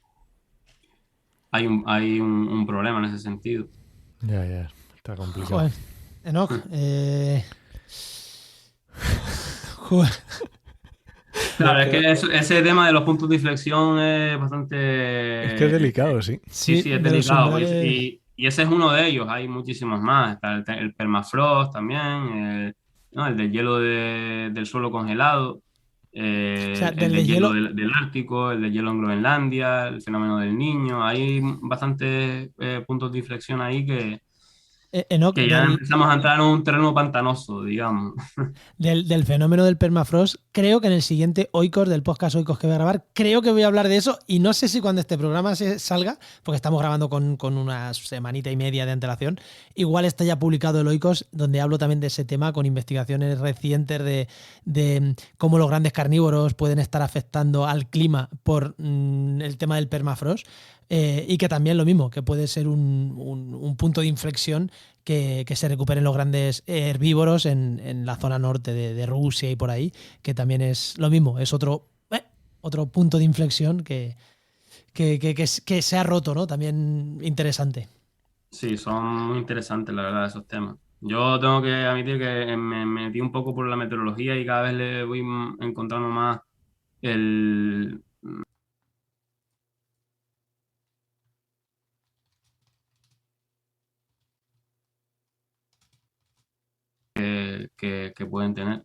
D: un problema en ese sentido.
C: Ya, ya, está complicado.
A: Joder, Enoch. Joder.
D: Claro, es
C: Queda-
D: que ese tema de los puntos de inflexión es
C: Es que es
D: bastante,
C: delicado, sí.
D: sí,
A: Sí,
D: sí, es
A: de los
D: delicado.
A: umbrales.
D: Y ese es uno de ellos, hay muchísimos más. Está el permafrost también, ¿no? El del hielo del suelo congelado,
A: O sea,
D: el
A: del
D: del hielo
A: deshielo.
D: del Ártico, el del hielo en Groenlandia, el fenómeno del Niño. Hay bastantes puntos de inflexión ahí
A: Enoch,
D: que ya empezamos a entrar en un terreno pantanoso, digamos.
A: del fenómeno del permafrost, creo que en el siguiente Oikos, del podcast Oikos que voy a grabar, creo que voy a hablar de eso y no sé si cuando este programa salga, porque estamos grabando con una semanita y media de antelación, igual está ya publicado el Oikos, donde hablo también de ese tema con investigaciones recientes de cómo los grandes carnívoros pueden estar afectando al clima por el tema del permafrost. Y que también lo mismo, que puede ser un punto de inflexión que se recuperen los grandes herbívoros en la zona norte de Rusia y por ahí, que también es lo mismo, es otro punto de inflexión que se ha roto, ¿no? También interesante.
D: Sí, son muy interesantes, la verdad, esos temas. Yo tengo que admitir que me metí un poco por la meteorología y cada vez le voy encontrando más el que pueden tener.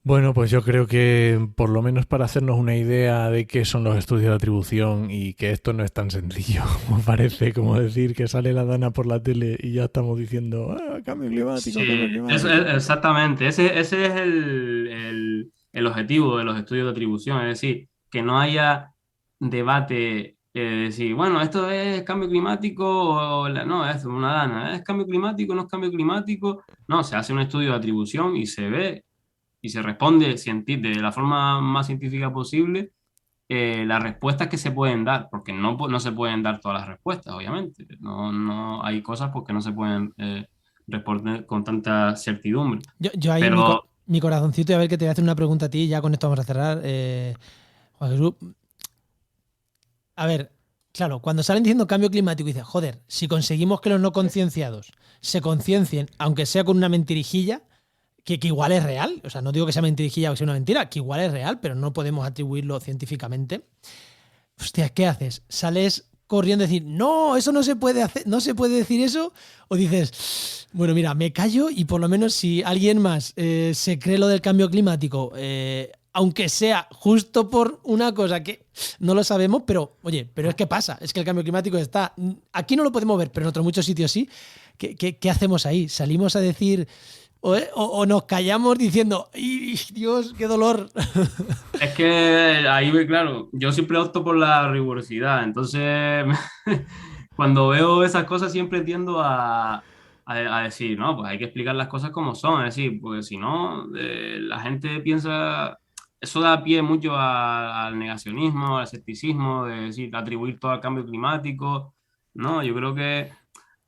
C: Bueno, pues yo creo que por lo menos para hacernos una idea de qué son los estudios de atribución y que esto no es tan sencillo como parece, como decir que sale la dana por la tele y ya estamos diciendo cambio climático, cambio
D: Sí,
C: climático.
D: exactamente. Ese es el objetivo de los estudios de atribución, es decir, que no haya debate, decir, bueno, esto es cambio climático no, es una dana, es cambio climático, no es cambio climático. No, se hace un estudio de atribución y se ve y se responde de la forma más científica posible las respuestas que se pueden dar, porque no se pueden dar todas las respuestas, obviamente. No hay cosas porque no se pueden responder con tanta certidumbre.
A: Yo ahí
D: Pero
A: mi corazoncito, y a ver que te voy a hacer una pregunta a ti, y ya con esto vamos a cerrar. Juan Jesús, A ver, claro, cuando salen diciendo cambio climático, dices, joder, si conseguimos que los no concienciados se conciencien, aunque sea con una mentirijilla, que igual es real, o sea, no digo que sea mentirijilla o que sea una mentira, que igual es real, pero no podemos atribuirlo científicamente. Hostia, ¿qué haces? ¿Sales corriendo a decir, no, eso no se puede hacer, no se puede decir eso? ¿O dices, bueno, mira, me callo y por lo menos si alguien más se cree lo del cambio climático, aunque sea justo por una cosa que no lo sabemos, pero oye, pero es que pasa, es que el cambio climático está, aquí no lo podemos ver, pero en otros muchos sitios sí. ¿Qué hacemos ahí? ¿Salimos a decir o nos callamos diciendo, ¡ay, Dios, qué dolor!
D: Es que ahí, claro, yo siempre opto por la rigurosidad, entonces cuando veo esas cosas siempre tiendo a decir, no, pues hay que explicar las cosas como son, es decir, porque si no, la gente piensa, eso da pie mucho al negacionismo, al escepticismo, de decir, atribuir todo al cambio climático, no, yo creo que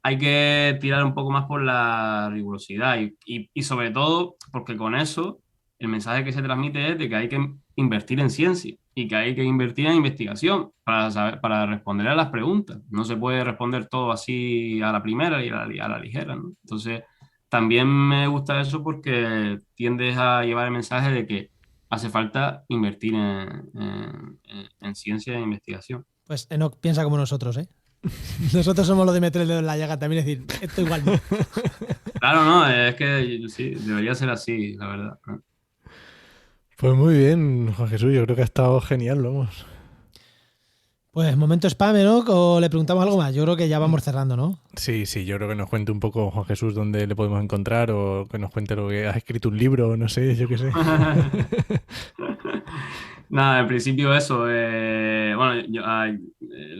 D: hay que tirar un poco más por la rigurosidad y sobre todo porque con eso el mensaje que se transmite es de que hay que invertir en ciencia y que hay que invertir en investigación para responder a las preguntas. No se puede responder todo así a la primera y a la ligera, ¿no? Entonces, también me gusta eso porque tiendes a llevar el mensaje de que hace falta invertir en ciencia e investigación.
A: Pues Enoch piensa como nosotros, ¿eh? Nosotros somos los de meter el dedo en la llaga también, es decir, esto igual no.
D: Claro, no, es que sí, debería ser así, la verdad.
C: Pues muy bien, Juan Jesús, yo creo que ha estado genial, vamos.
A: Pues momento spam, ¿no? ¿O le preguntamos algo más? Yo creo que ya vamos cerrando, ¿no?
C: Sí, yo creo que nos cuente un poco, Juan Jesús, dónde le podemos encontrar o que nos cuente lo que ha escrito un libro, no sé, yo qué sé.
D: Nada, en principio eso. Bueno,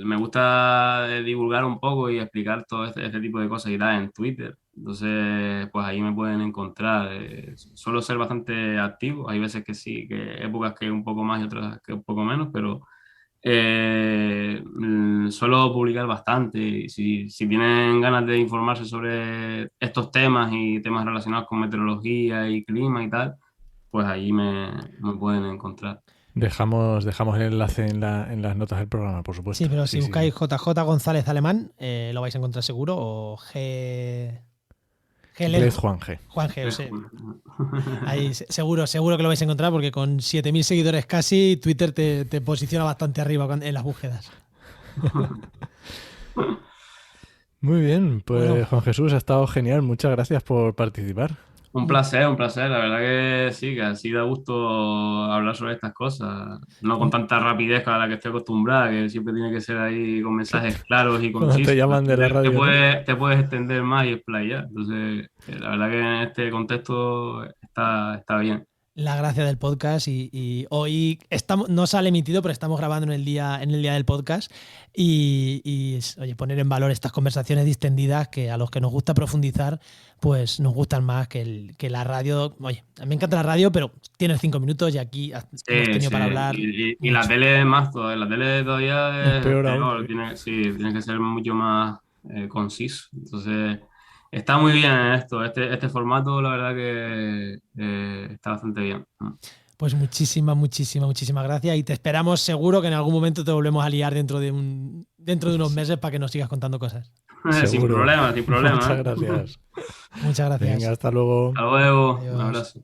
D: me gusta divulgar un poco y explicar todo este tipo de cosas y tal en Twitter. Entonces, pues ahí me pueden encontrar. Suelo ser bastante activo. Hay veces que sí, que épocas que un poco más y otras que un poco menos, pero suelo publicar bastante. Y si tienen ganas de informarse sobre estos temas y temas relacionados con meteorología y clima y tal, pues ahí me pueden encontrar.
C: Dejamos el enlace en las notas del programa, por supuesto.
A: Sí, pero si buscáis JJ González Alemán, lo vais a encontrar seguro, o
C: Juan G.
A: Juan G, sí. Ahí seguro que lo vais a encontrar porque con 7.000 seguidores casi, Twitter te posiciona bastante arriba en las búsquedas.
C: Muy bien, pues
A: Bueno.
C: Juan Jesús, ha estado genial. Muchas gracias por participar.
D: Un placer. La verdad que sí, que así da gusto hablar sobre estas cosas. No con tanta rapidez a la que estoy acostumbrada, que siempre tiene que ser ahí con mensajes claros y concisos.
C: Te llaman de la radio.
D: Te puedes extender más y explayar. Entonces, la verdad que en este contexto está bien.
A: La gracia del podcast y hoy no sale emitido, pero estamos grabando en el día del podcast y oye, poner en valor estas conversaciones distendidas que a los que nos gusta profundizar, pues nos gustan más que la radio. Oye, a mí me encanta la radio, pero tienes 5 minutos y aquí hemos tenido para hablar.
D: Y la tele más todavía. La tele todavía
C: es peor.
D: Tiene que ser mucho más conciso. Entonces, está muy bien esto. Este formato, la verdad que está bastante bien.
A: Pues muchísimas gracias y te esperamos seguro que en algún momento te volvemos a liar dentro de unos meses para que nos sigas contando cosas.
D: Sin problema.
C: Muchas gracias.
A: Muchas gracias.
C: Venga, hasta luego.
D: Hasta luego.
A: Adiós.
D: Un abrazo.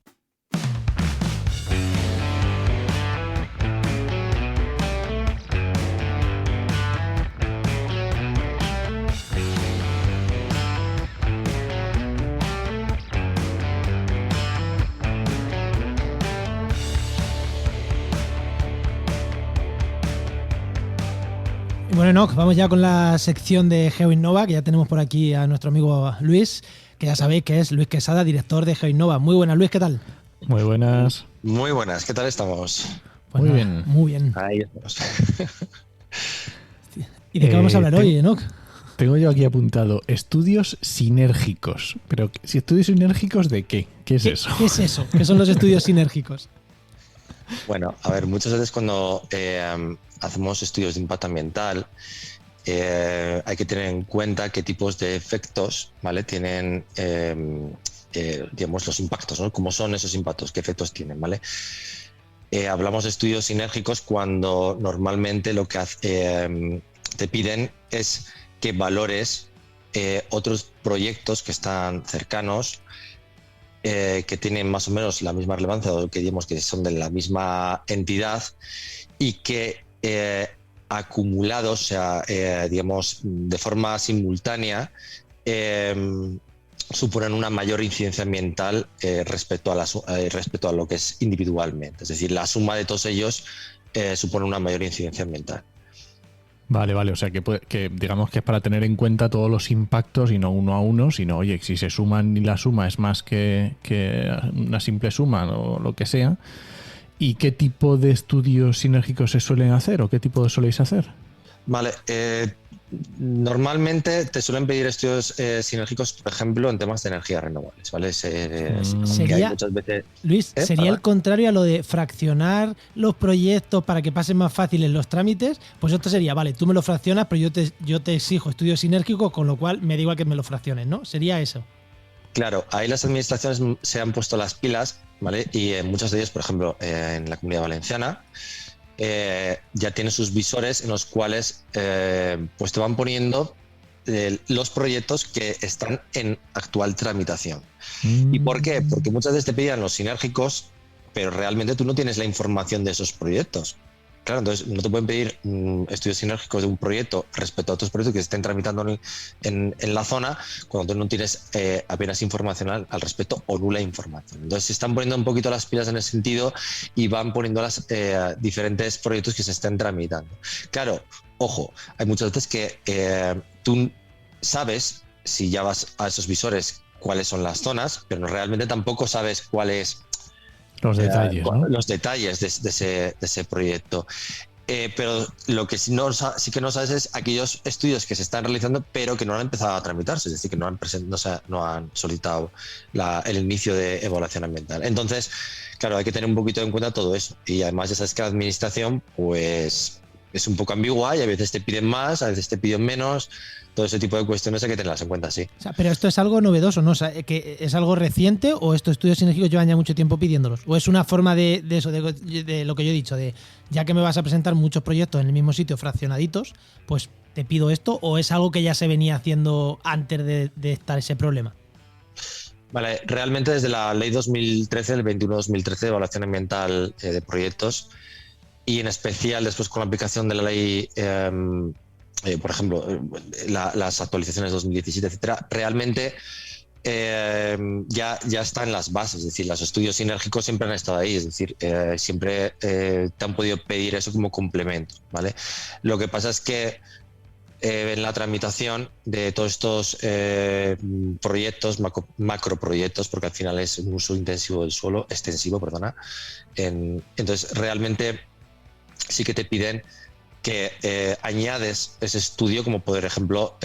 A: Bueno, Enoch, vamos ya con la sección de GeoInnova, que ya tenemos por aquí a nuestro amigo Luis, que ya sabéis que es Luis Quesada, director de GeoInnova. Muy buenas, Luis, ¿qué tal?
C: Muy buenas.
E: Muy buenas, ¿qué tal estamos?
A: Pues
C: muy
A: nada,
C: bien.
A: Muy bien.
E: Ahí estamos.
A: ¿Y de qué vamos a hablar hoy, Enoch?
C: Tengo yo aquí apuntado estudios sinérgicos. Pero, ¿si estudios sinérgicos de qué? ¿Qué es eso?
A: ¿Qué es eso? ¿Qué son los estudios sinérgicos?
E: Bueno, a ver, muchas veces cuando hacemos estudios de impacto ambiental, hay que tener en cuenta qué tipos de efectos, ¿vale? Tienen, digamos, los impactos, ¿no? ¿Cómo son esos impactos? ¿Qué efectos tienen, ¿vale? hablamos de estudios sinérgicos cuando normalmente lo que te piden es que valores otros proyectos que están cercanos, que tienen más o menos la misma relevancia o que digamos que son de la misma entidad y que acumulados, o sea, digamos, de forma simultánea, suponen una mayor incidencia ambiental respecto a lo que es individualmente. Es decir, la suma de todos ellos supone una mayor incidencia ambiental.
C: Vale, o sea que digamos que es para tener en cuenta todos los impactos y no uno a uno, sino, oye, si se suman y la suma es más que una simple suma o lo que sea. ¿Y qué tipo de estudios sinérgicos se suelen hacer o qué tipo soléis hacer?
E: Vale, normalmente te suelen pedir estudios sinérgicos, por ejemplo, en temas de energías renovables, ¿vale?
A: Sería,
E: muchas veces,
A: Luis, sería el contrario a lo de fraccionar los proyectos para que pasen más fáciles los trámites. Pues esto sería, vale, tú me lo fraccionas, pero yo te exijo estudios sinérgicos, con lo cual me da igual que me lo fracciones, ¿no? Sería eso.
E: Claro, ahí las administraciones se han puesto las pilas, ¿vale? Y muchos de ellos, por ejemplo, en la Comunidad Valenciana, ya tienen sus visores en los cuales pues te van poniendo los proyectos que están en actual tramitación. ¿Y por qué? Porque muchas veces te pedían los sinérgicos, pero realmente tú no tienes la información de esos proyectos. Claro, entonces no te pueden pedir estudios sinérgicos de un proyecto respecto a otros proyectos que se estén tramitando en la zona cuando tú no tienes apenas información al respecto o nula información. Entonces se están poniendo un poquito las pilas en ese sentido y van poniendo las diferentes proyectos que se estén tramitando. Claro, ojo, hay muchas veces que tú sabes, si ya vas a esos visores, cuáles son las zonas, pero realmente tampoco sabes cuál es
C: los detalles, ¿no?
E: Los detalles de ese proyecto. Pero lo que sí que no sabes es aquellos estudios que se están realizando pero que no han empezado a tramitarse, es decir, que no han solicitado el inicio de evaluación ambiental. Entonces, claro, hay que tener un poquito en cuenta todo eso. Y además ya sabes que la administración pues es un poco ambigua y a veces te piden más, a veces te piden menos. Todo ese tipo de cuestiones hay que tenerlas en cuenta, sí.
A: O sea, pero esto es algo novedoso, ¿no? O sea, ¿que es algo reciente o estos estudios sinérgicos llevan ya mucho tiempo pidiéndolos? ¿O es una forma de eso, de lo que yo he dicho, de ya que me vas a presentar muchos proyectos en el mismo sitio fraccionaditos, pues te pido esto? ¿O es algo que ya se venía haciendo antes de estar ese problema?
E: Vale, realmente desde la ley 2013, el 21-2013 de evaluación ambiental de proyectos y en especial después con la aplicación de la ley por ejemplo, las actualizaciones 2017, etcétera, realmente ya está en las bases, es decir, los estudios sinérgicos siempre han estado ahí, es decir, siempre te han podido pedir eso como complemento, ¿vale? Lo que pasa es que en la tramitación de todos estos proyectos, macroproyectos, porque al final es un uso intensivo del suelo, extensivo, perdona, entonces realmente sí que te piden que añades ese estudio como por ejemplo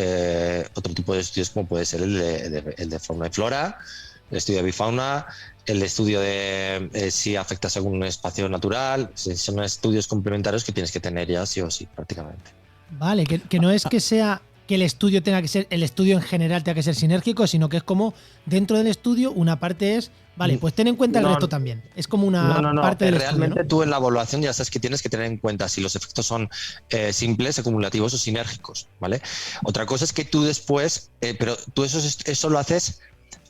E: otro tipo de estudios como puede ser el de fauna y flora, el estudio de bifauna, el estudio de si afectas a algún espacio natural. Son estudios complementarios que tienes que tener ya sí o sí prácticamente. Vale,
A: que no es que sea que el estudio tenga que ser, el estudio en general tenga que ser sinérgico, sino que es como dentro del estudio una parte es, vale, pues ten en cuenta el resto también. Es como una parte del estudio,
E: realmente, ¿no? Tú en la evaluación ya sabes que tienes que tener en cuenta si los efectos son simples, acumulativos o sinérgicos, ¿vale? Otra cosa es que tú después, pero tú eso lo haces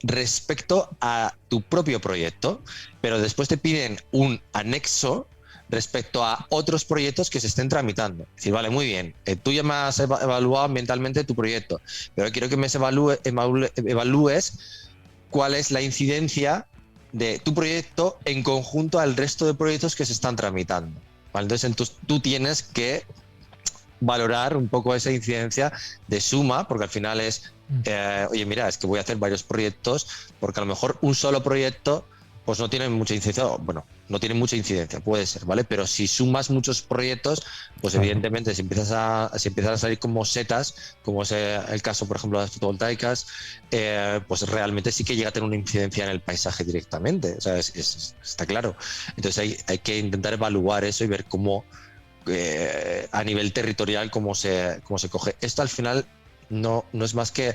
E: respecto a tu propio proyecto, pero después te piden un anexo respecto a otros proyectos que se estén tramitando. Es decir, vale, muy bien, tú ya me has evaluado ambientalmente tu proyecto, pero quiero que me evalúes cuál es la incidencia de tu proyecto en conjunto al resto de proyectos que se están tramitando, ¿vale? Entonces tú tienes que valorar un poco esa incidencia de suma, porque al final es, oye, mira, es que voy a hacer varios proyectos, porque a lo mejor un solo proyecto pues no tiene mucha incidencia, bueno, no tiene mucha incidencia, puede ser, ¿vale? Pero si sumas muchos proyectos, pues evidentemente si empiezan a salir como setas, como es el caso, por ejemplo, de las fotovoltaicas, pues realmente sí que llega a tener una incidencia en el paisaje directamente, o sea, está claro. Entonces hay que intentar evaluar eso y ver cómo, a nivel territorial, cómo se coge. Esto al final no es más que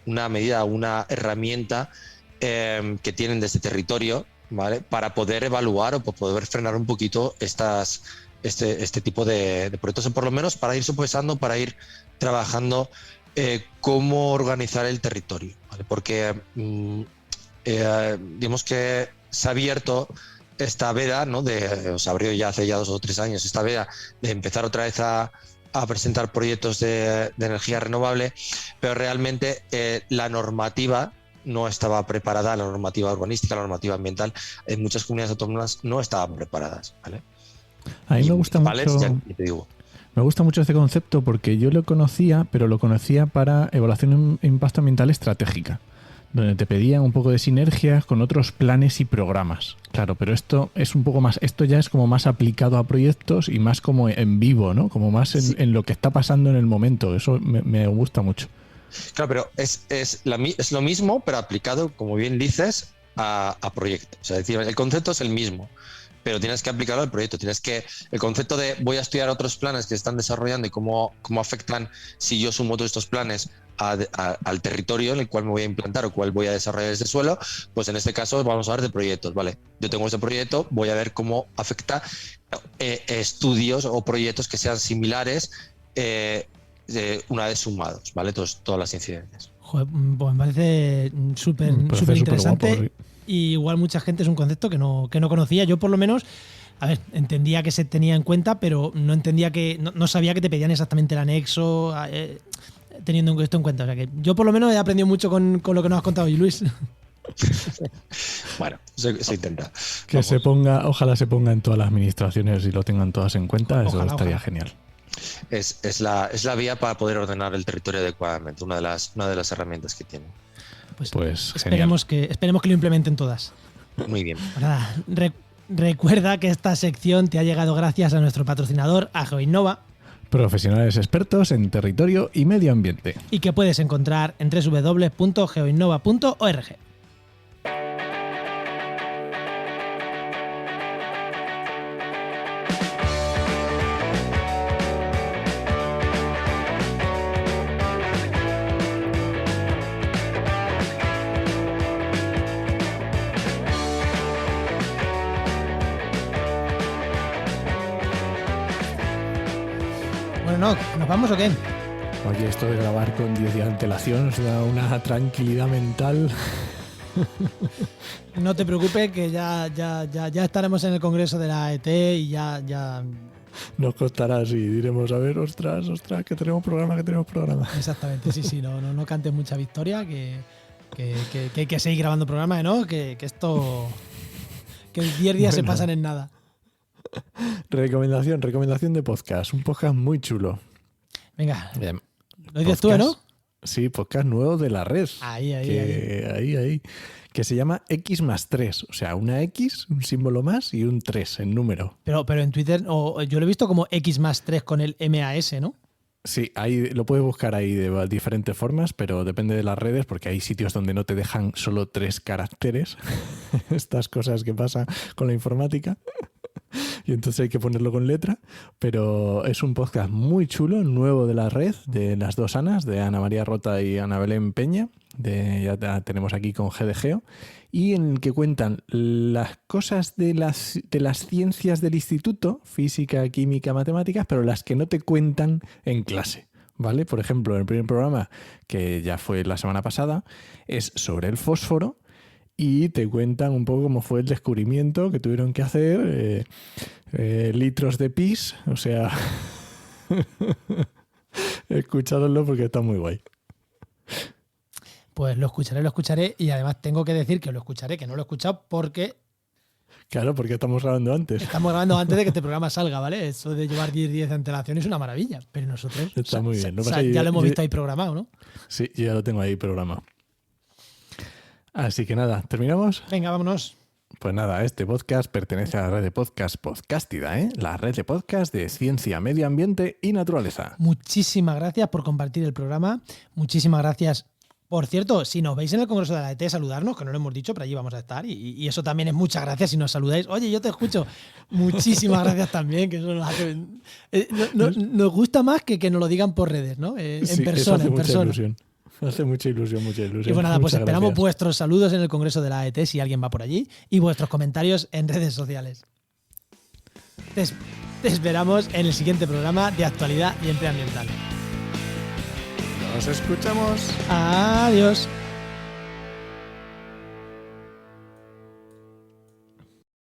E: una medida, una herramienta que tienen desde territorio ¿vale? Para poder evaluar o poder frenar un poquito este tipo de proyectos, o por lo menos para ir sopesando, para ir trabajando cómo organizar el territorio, ¿vale? Porque digamos que se ha abierto esta veda, ¿no? Se abrió ya hace 2 o 3 años esta veda de empezar otra vez a presentar proyectos de energía renovable, pero realmente la normativa no estaba preparada, la normativa urbanística, la normativa ambiental, en muchas comunidades autónomas no estaban preparadas, ¿vale?
C: A mí me gusta mucho.
E: Ya te digo.
C: Me gusta mucho este concepto porque yo lo conocía, pero lo conocía para evaluación de impacto ambiental estratégica, donde te pedían un poco de sinergias con otros planes y programas. Claro, pero esto es un poco más, esto ya es como más aplicado a proyectos y más como en vivo, ¿no? Como más en lo que está pasando en el momento. Eso me gusta mucho.
E: Claro, pero es lo mismo, pero aplicado, como bien dices, a proyectos. O sea, es decir, el concepto es el mismo, pero tienes que aplicarlo al proyecto. El concepto de voy a estudiar otros planes que se están desarrollando y cómo afectan si yo sumo todos estos planes al territorio en el cual me voy a implantar o cuál voy a desarrollar ese suelo, pues en este caso vamos a hablar de proyectos, ¿vale? Yo tengo este proyecto, voy a ver cómo afecta estudios o proyectos que sean similares una vez sumados, ¿vale? Todas las incidencias.
A: Joder, pues me parece súper interesante. Guapo, y igual mucha gente es un concepto que no conocía. Yo por lo menos, a ver, entendía que se tenía en cuenta, pero no entendía no sabía que te pedían exactamente el anexo, teniendo esto en cuenta. O sea que yo por lo menos he aprendido mucho con lo que nos has contado hoy, Luis.
E: Bueno, se intenta.
C: Que vamos. Ojalá se ponga en todas las administraciones y lo tengan todas en cuenta. Eso estaría genial.
E: Es la vía para poder ordenar el territorio adecuadamente, una de las herramientas que tiene.
C: Pues
A: esperemos que lo implementen todas.
E: Muy bien.
A: Nada, recuerda que esta sección te ha llegado gracias a nuestro patrocinador, a GeoInnova,
C: profesionales expertos en territorio y medio ambiente,
A: y que puedes encontrar en www.geoinnova.org. ¿Nos vamos o qué?
C: Oye, esto de grabar con 10 días de antelación nos da una tranquilidad mental.
A: No te preocupes, que ya estaremos en el congreso de la AET y ya...
C: Nos costará así, diremos, a ver, ostras, que tenemos programa.
A: Exactamente, sí, no cantes mucha victoria, que hay que seguir grabando programas, ¿no? Que esto... Que el 10 días se pasan en nada.
C: Recomendación de podcast. Un podcast muy chulo.
A: Venga.
C: Bien.
A: Lo dices tú, ¿no?
C: Sí, podcast nuevo de la red.
A: Ahí.
C: Que se llama X+3. O sea, una X, un símbolo más y un 3 en número.
A: Pero en Twitter yo lo he visto como X+3 con el MAS, ¿no?
C: Sí, ahí lo puedes buscar ahí de diferentes formas, pero depende de las redes, porque hay sitios donde no te dejan solo 3 caracteres. Estas cosas que pasan con la informática. Y entonces hay que ponerlo con letra, pero es un podcast muy chulo, nuevo de la red, de las dos Anas, de Ana María Rota y Ana Belén Peña, ya tenemos aquí con GDGeo, y en el que cuentan las cosas de las ciencias del instituto, física, química, matemáticas, pero las que no te cuentan en clase, ¿vale? Por ejemplo, el primer programa, que ya fue la semana pasada, es sobre el fósforo, y te cuentan un poco cómo fue el descubrimiento que tuvieron que hacer, litros de pis, o sea, escuchadlo porque está muy guay.
A: Pues lo escucharé y además tengo que decir que lo escucharé, que no lo he escuchado porque...
C: Claro, porque estamos grabando antes.
A: Estamos grabando antes de que este programa salga, ¿vale? Eso de llevar 10 días de antelación es una maravilla, pero nosotros
C: está muy bien.
A: Ya lo hemos visto ahí programado, ¿no?
C: Sí, yo ya lo tengo ahí programado. Así que nada, ¿terminamos?
A: Venga, vámonos.
C: Pues nada, este podcast pertenece a la red de podcast Podcastida, la red de podcast de ciencia, medio ambiente y naturaleza.
A: Muchísimas gracias por compartir el programa. Muchísimas gracias. Por cierto, si nos veis en el Congreso de la AET, saludarnos, que no lo hemos dicho, pero allí vamos a estar. Y eso también es muchas gracias si nos saludáis. Oye, yo te escucho. Muchísimas gracias también, que eso nos hace... nos gusta más que nos lo digan por redes, ¿no? En
C: sí,
A: persona,
C: eso hace mucha ilusión. Me hace mucha ilusión, mucha ilusión.
A: Y pues nada, pues
C: Muchas
A: esperamos
C: gracias.
A: vuestros saludos en el Congreso de la AET si alguien va por allí y vuestros comentarios en redes sociales. Te esperamos en el siguiente programa de actualidad y empleo ambiental.
C: Nos escuchamos.
A: Adiós.